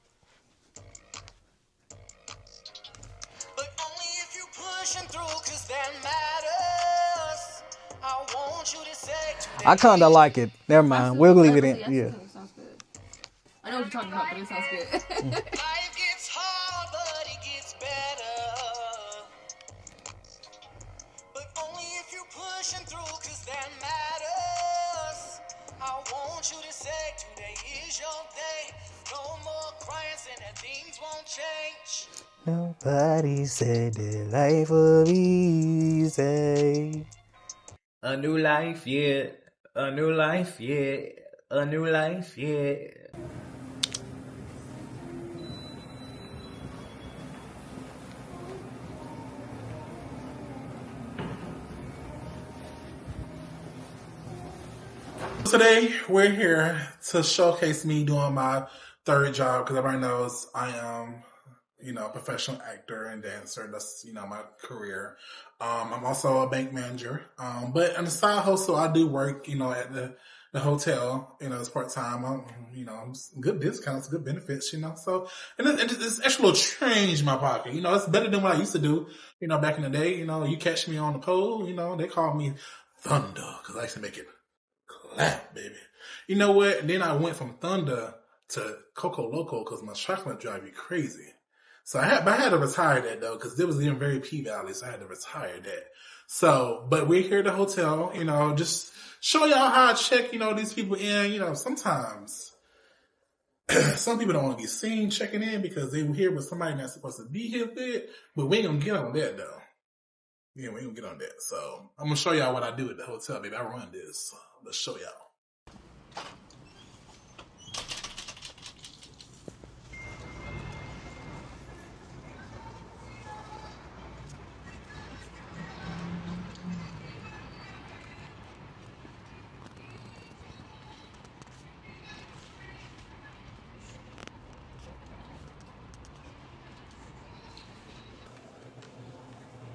But only if you're pushing through, cause that matters. I want you to say today. I kinda like it. Never mind. We'll leave it in. Yeah. I know what you're talking about, but it sounds good. Life gets hard, but it gets better. But only if you're pushing through, cause that matters. I want you to say today is your day. No more crying, saying that things won't change. Nobody said that life will be easy. A new life, yeah. A new life, yeah. A new life, yeah. Today, we're here to showcase me doing my third job because everybody knows I am, a professional actor and dancer. That's, my career. I'm also a bank manager. But on the side hustle, I do work, at the hotel, it's part-time. Good discounts, good benefits, So, and it's actually a little change in my pocket. It's better than what I used to do, back in the day. You catch me on the pole, they call me Thunder because I used to make it clap, baby. You know what? Then I went from Thunder to Coco Loco because my chocolate drive you crazy. So I had to retire that though because it was in very P-Valley, so I had to retire that. So, but we're here at the hotel, just show y'all how I check, these people in. Sometimes some people don't want to be seen checking in because they were here with somebody that's supposed to be here with, but we ain't gonna get on that though. Yeah, we ain't gonna get on that. So I'm gonna show y'all what I do at the hotel, baby. I run this. Let's show y'all.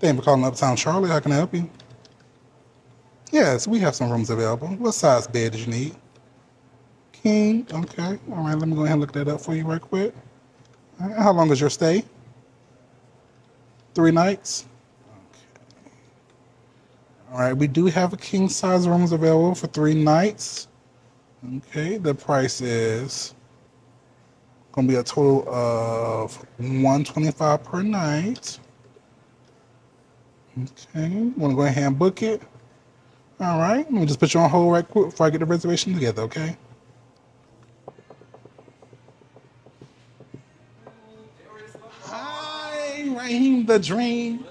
Thank you for calling Uptown Charlie. How can I help you? Yes, we have some rooms available. What size bed did you need? King? Okay. All right, let me go ahead and look that up for you right quick. All right, how long is your stay? 3 nights? Okay. All right, we do have a king size rooms available for 3 nights. Okay, the price is going to be a total of $125 per night. Okay, want to go ahead and book it? All right, let me just put you on hold right quick before I get the reservation together, okay? Hi, Raheem the Dream.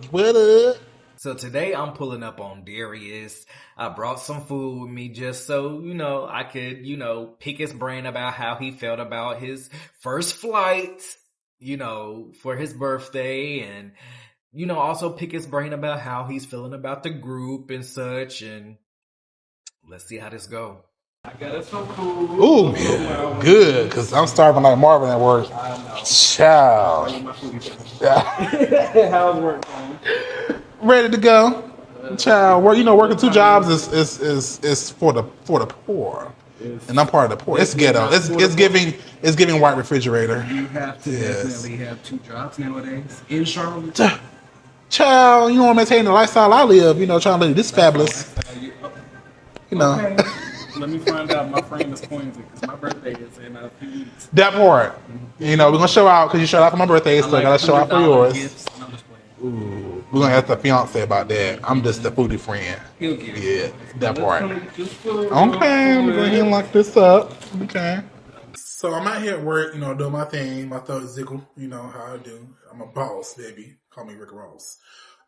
What up? So today I'm pulling up on Darius. I brought some food with me just so, I could, pick his brain about how he felt about his first flight, for his birthday and, also pick his brain about how he's feeling about the group and such. And let's see how this go. I got us some food. Ooh, yeah, good, because I'm starving like Marvin at work. Child. How's work going? Ready to go. Child, working 2 jobs is for the poor. And I'm part of the poor. It's ghetto. It's giving white refrigerator. You have to definitely have 2 jobs nowadays in Charlotte. Child, you want to maintain the lifestyle I live, trying to live this fabulous. Okay. Let me find out. My friend is Quincy because my birthday is in a few weeks. That part. We're going to show out because you showed out for my birthday, so I got to show out for yours. Ooh, we're going to ask the fiance about that. I'm just the foodie friend. He'll get it. Yeah, that part. Okay, we're going to lock this up. Okay. So I'm out here at work, doing my thing, my third zickle, how I do. I'm a boss, baby. Call me Rick Ross.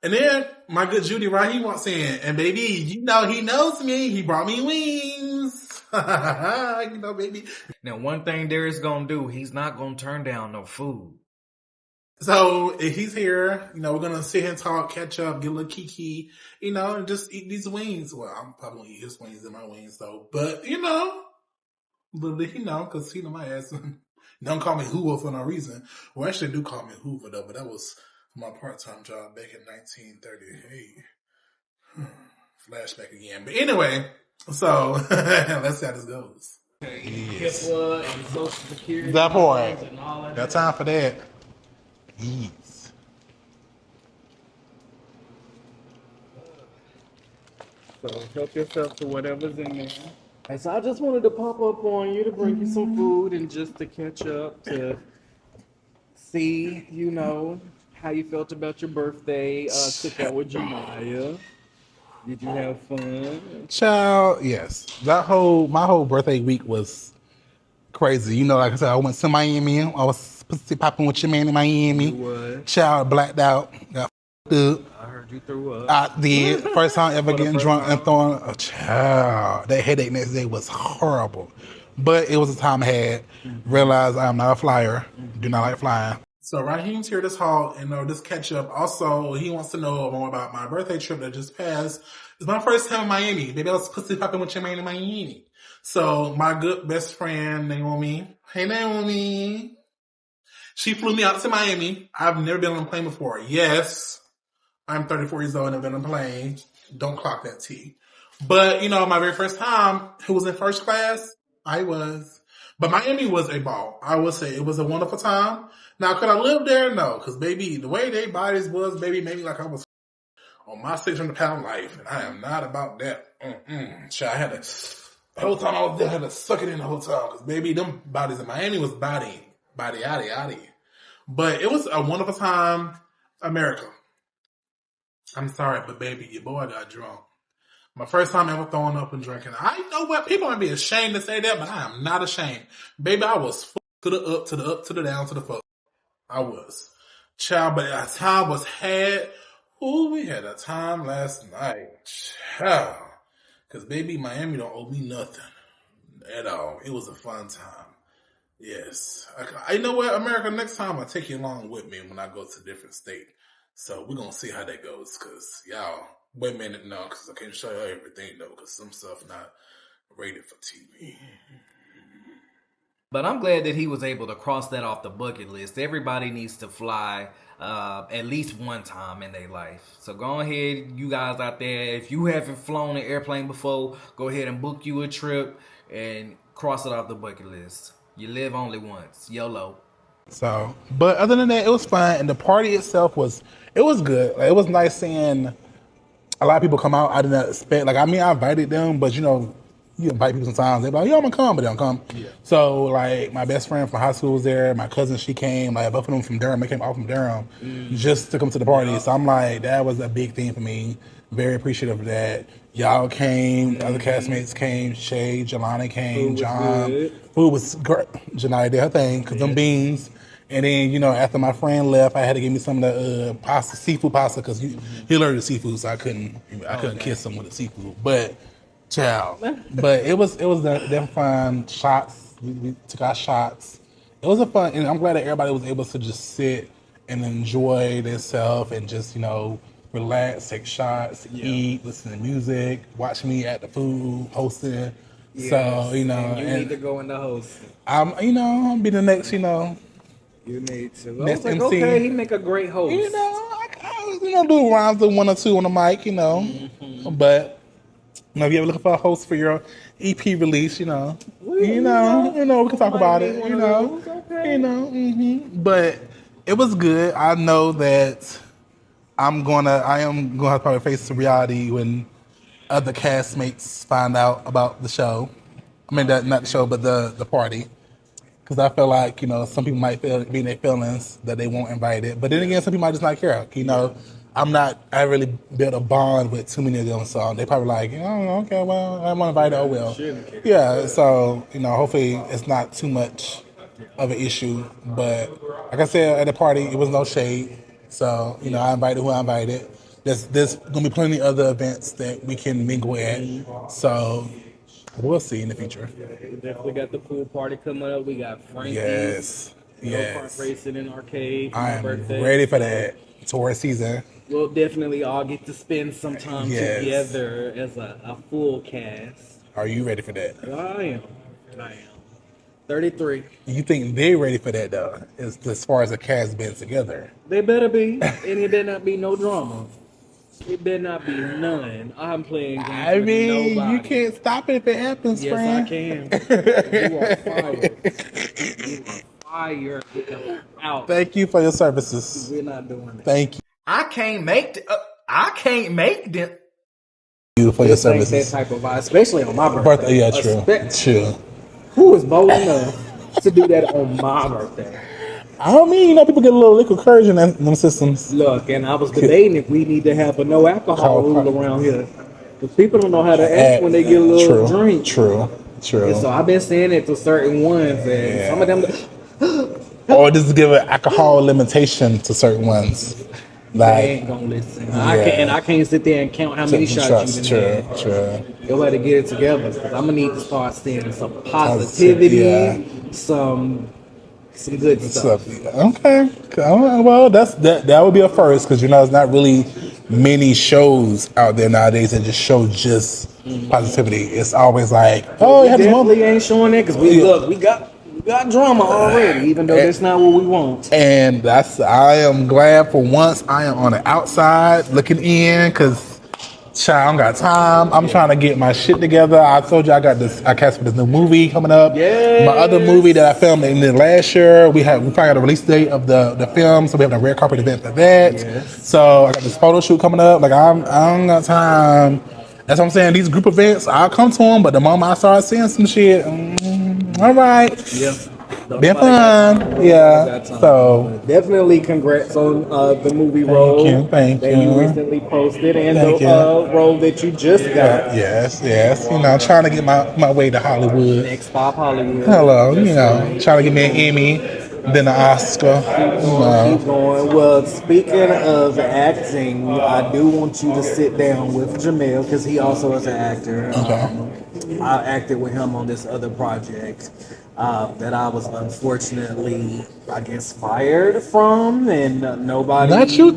And then my good Judy right, he walks in, and baby, he knows me. He brought me wings. Baby. Now, one thing Darius gonna do, he's not gonna turn down no food. So if he's here, we're gonna sit here and talk, catch up, get a little kiki, and just eat these wings. Well, I'm probably gonna eat his wings and my wings though, but little did he know, because he know my ass. Don't call me Hoover for no reason. Well, actually, they do call me Hoover though, but that was my part-time job back in 1938. Flashback again. But anyway, so let's see how this goes. Yes. HIPAA and Social Security. That point. And all that. Got time for that. Yes. So help yourself to whatever's in there. And so I just wanted to pop up on you to bring you some food and just to catch up, to see, how you felt about your birthday cookout with Jemiah. Did you have fun? Child, yes. My whole birthday week was crazy. Like I said, I went to Miami. I was pussy popping with your man in Miami. You was. Child, blacked out. Got up. I heard you threw up. I did. First time ever getting drunk and throwing a child. That headache next day was horrible. But it was a time I had. Realized I am not a flyer. Do not like flying. So Raheem's here this haul and this catch up. Also, he wants to know more about my birthday trip that just passed. It's my first time in Miami. Baby, I was pussy popping with your man in Miami. So my good best friend, Naomi. Hey, Naomi. She flew me out to Miami. I've never been on a plane before. Yes, I'm 34 years old and I've been on a plane. Don't clock that T. But, my very first time, who was in first class? I was. But Miami was a ball. I would say it was a wonderful time. Now, could I live there? No. Because, baby, the way their bodies was, baby, made me like I was on my 600-pound life. And I am not about that. I had to, the whole time I was there, I had to suck it in the whole time. Because, baby, them bodies in Miami was body, yaddy. But it was a wonderful time. America. I'm sorry, but baby, your boy got drunk. My first time ever throwing up and drinking. I know what people might be ashamed to say that, but I am not ashamed. Baby, I was to the up, to the up, to the down, to the fuck. I was. Child, but a time was had. Ooh, we had a time last night. Child. Because baby, Miami don't owe me nothing at all. It was a fun time. Yes. You know what, America, next time I'll take you along with me when I go to a different state. So we're going to see how that goes. Because y'all, wait a minute, no, because I can't show you everything, though, because some stuff not rated for TV. But I'm glad that he was able to cross that off the bucket list. Everybody needs to fly at least one time in their life. So go ahead, you guys out there. If you haven't flown an airplane before, go ahead and book you a trip and cross it off the bucket list. You live only once. YOLO. So, but other than that, it was fun. And the party itself was good. Like, it was nice seeing a lot of people come out. I didn't expect, I invited them, but you invite people sometimes. They're like, yo, I'm gonna come, but they don't come. Yeah. So, my best friend from high school was there. My cousin, she came. Both of them from Durham. They came out from Durham just to come to the party. Yeah. So I'm like, that was a big thing for me. Very appreciative of that. Y'all came. Other castmates came. Shay, Jelani came. John. Food was great. Janaya did her thing because them beans. And then, after my friend left, I had to give me some of the pasta, seafood pasta, because he allergic to seafood, so I couldn't kiss him with the seafood. But, child. But it was definitely fun. Shots. We took our shots. It was a fun, and I'm glad that everybody was able to just sit and enjoy themselves and just, relax, take shots, eat, listen to music, watch me at the food, hosting. Yes, so, and you need to go in the host. I'll be the next, You need to. I was like, MC. okay, he make a great host. I do rounds of 1 or 2 on the mic, But, if you're looking for a host for your EP release, we can talk about it, Okay. But it was good. I know that I am gonna have to probably face the reality when other castmates find out about the show. I mean, not the show, but the party. Because I feel like, some people might be in their feelings that they won't invite it. But then again, some people might just not care. I really built a bond with too many of them. So they probably like, okay, well, I want to invite it. Oh, well. Yeah, so, hopefully it's not too much of an issue. But like I said, at the party, it was no shade. So, I invited who I invited. There's going to be plenty of other events that we can mingle at. So we'll see in the future. We definitely got the pool party coming up. We got Frankie's. Yes. Go-kart racing in arcade. I'm ready for that tour season. We'll definitely all get to spend some time together as a full cast. Are you ready for that? I am. 33. You think they're ready for that, though, as far as the cast being together? They better be. And it better not be no drama. It better not be none. I'm playing games with nobody. You can't stop it if it happens, friend. Yes, I can. You are fired. You are fired. Out. Thank you for your services. We're not doing that. Thank you. I can't make them. You for your services. That type of vibe, especially on my birthday. Yeah, true. Who is bold enough to do that on my birthday? I don't mean, people get a little liquid courage in them systems. Look, and I was debating if we need to have a no alcohol rule around here. Because people don't know how to act when they get a little drink. True. And so I've been saying it to certain ones, and some of them... or just give an alcohol limitation to certain ones. They ain't gonna listen. I can't sit there and count how many shots you've been had. True. You'll have to get it together, because I'm gonna need to start seeing some positivity, some Some good stuff. Okay. Well, that would be a first because there's not really many shows out there nowadays that just show just positivity. It's always like, oh, we it had this one. definitely ain't showing that because we got drama already, even though that's not what we want. And I am glad for once I am on the outside looking in because. Child, I don't got time. I'm trying to get my shit together. I told you I cast for this new movie coming up. Yes. My other movie that I filmed in the last year, we probably got a release date of the film, so we have a red carpet event for that. Yes. So I got this photo shoot coming up. Like I don't got time. That's what I'm saying. These group events, I'll come to them, but the moment I start seeing some shit, all right. Yeah. Been fun. Yeah. So definitely congrats on the movie role Thank that you recently posted and Thank the you. role that you just got. Yes. Trying to get my way to Hollywood. Next Pop Hollywood. Hello, trying to get me an Emmy, then an Oscar. Keep going. Well, speaking of acting, I do want you to sit down with Jamel because he also is an actor. Okay. I acted with him on this other project that I was unfortunately, I guess, fired from, and nobody. Not you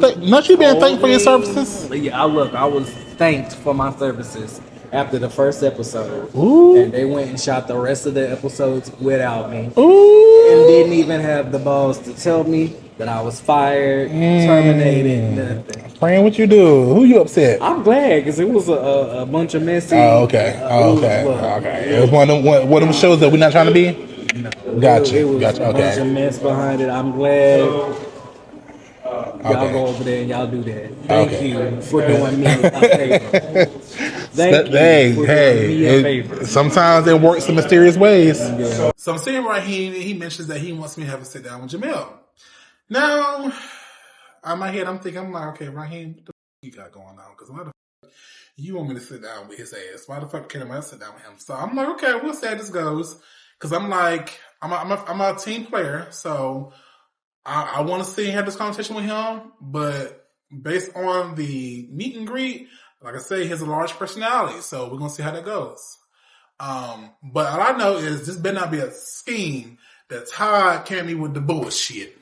being thanked for your services. Yeah, I was thanked for my services after the first episode. Ooh. And they went and shot the rest of the episodes without me. Ooh. And didn't even have the balls to tell me that I was fired, terminated, nothing. Friend, what you do? Who you upset? I'm glad because it was a bunch of messy. Oh, okay. Okay. It was one of them shows that we're not trying to be? No. Gotcha. It was a bunch of mess behind it. I'm glad y'all go over there and y'all do that. Thank you for doing me a favor. Thank you for doing me a favor. Sometimes it works in mysterious ways. So I'm sitting right here, he mentions that he wants me to have a sit down with Jamel. Now, in my head, I'm like, okay, Raheem, what the fuck you got going on? Because why the fuck you want me to sit down with his ass? Why the fuck can't I sit down with him? So I'm like, okay, we'll see how this goes. Because I'm like, I'm a team player, so I want to see and have this conversation with him. But based on the meet and greet, like I say, he has a large personality, so we're gonna see how that goes. But all I know is this better not be a scheme that Todd came me with the bullshit.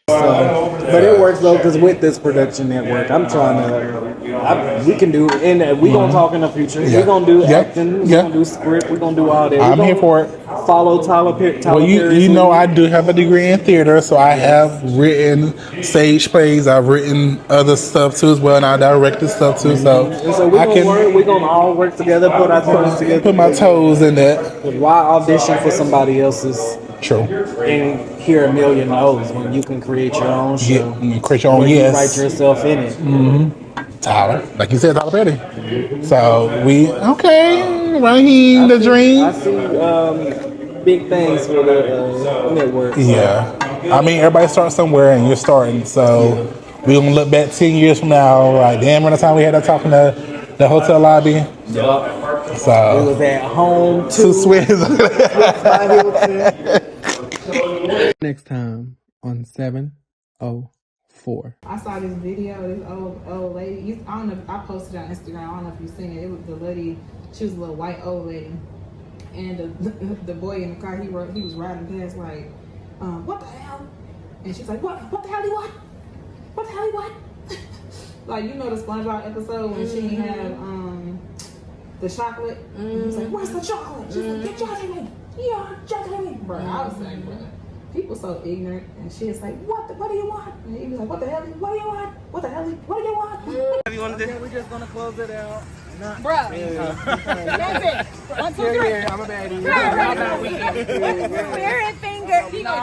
But it works though, because with this production network, I'm trying to. We can do, and we gonna talk in the future. Yeah. We gonna do Yeah. acting. We Yeah. gonna do script. We gonna do all that. I'm here for it. Follow Tyler Perry. Well, you know I do have a degree in theater, so I have written stage plays. I've written other stuff too as well, and I directed stuff too. So, And so we're gonna all work together, put our toes together. Put my toes in that. Why audition for somebody else's? True. And hear a million no's when you can create your own show. You create your own, where yes. You write yourself in it. Mm-hmm. Tyler, like you said, Tyler Perry. So Raheem, the dream. I see big things for the network. So. Yeah. I mean, everybody starts somewhere, and you're starting. So we're going to look back 10 years from now, like, damn, remember the time we had that talk in the hotel lobby? Yep. So it was at home, to Swiss. Next time on 704. I saw this video, this old lady. I don't know if I posted it on Instagram. I don't know if you've seen it. It was the lady. She was a little white old lady, and the boy in the car. He was riding past like, what the hell? And she's like, what the hell he what? What the hell he what? Like, you know the SpongeBob episode when she had the chocolate. And he's like, where's the chocolate? She's like, get chocolate. Yeah, chocolate. Bro, I was like, bro. People so ignorant, and she's like, what do you want? And he was like, what the hell? What do you want? What the hell? What do you want? What do you want to do? We're just gonna close it out. Bruh. That's it. 1, 2, 3. I'm a baddie. Spirit finger. He gonna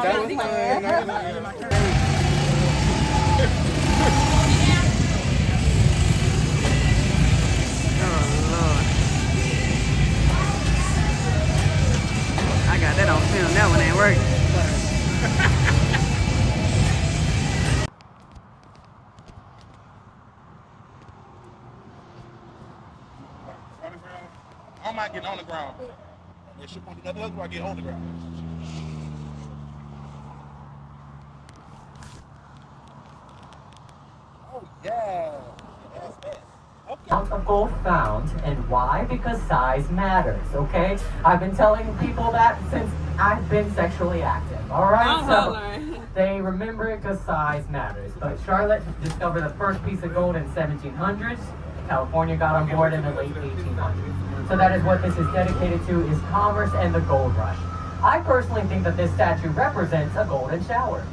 I got that on film. That one ain't working. I don't mind getting on the ground. If she won't do nothing else, I get on the ground. Oh yeah. That's that. Okay. amount of gold found. And why? Because size matters, okay? I've been telling people that since I've been sexually active, alright? So they remember it because size matters. But Charlotte discovered the first piece of gold in 1700s. California got on board in the late 1800s. So that is what this is dedicated to, is commerce and the gold rush. I personally think that this statue represents a golden shower.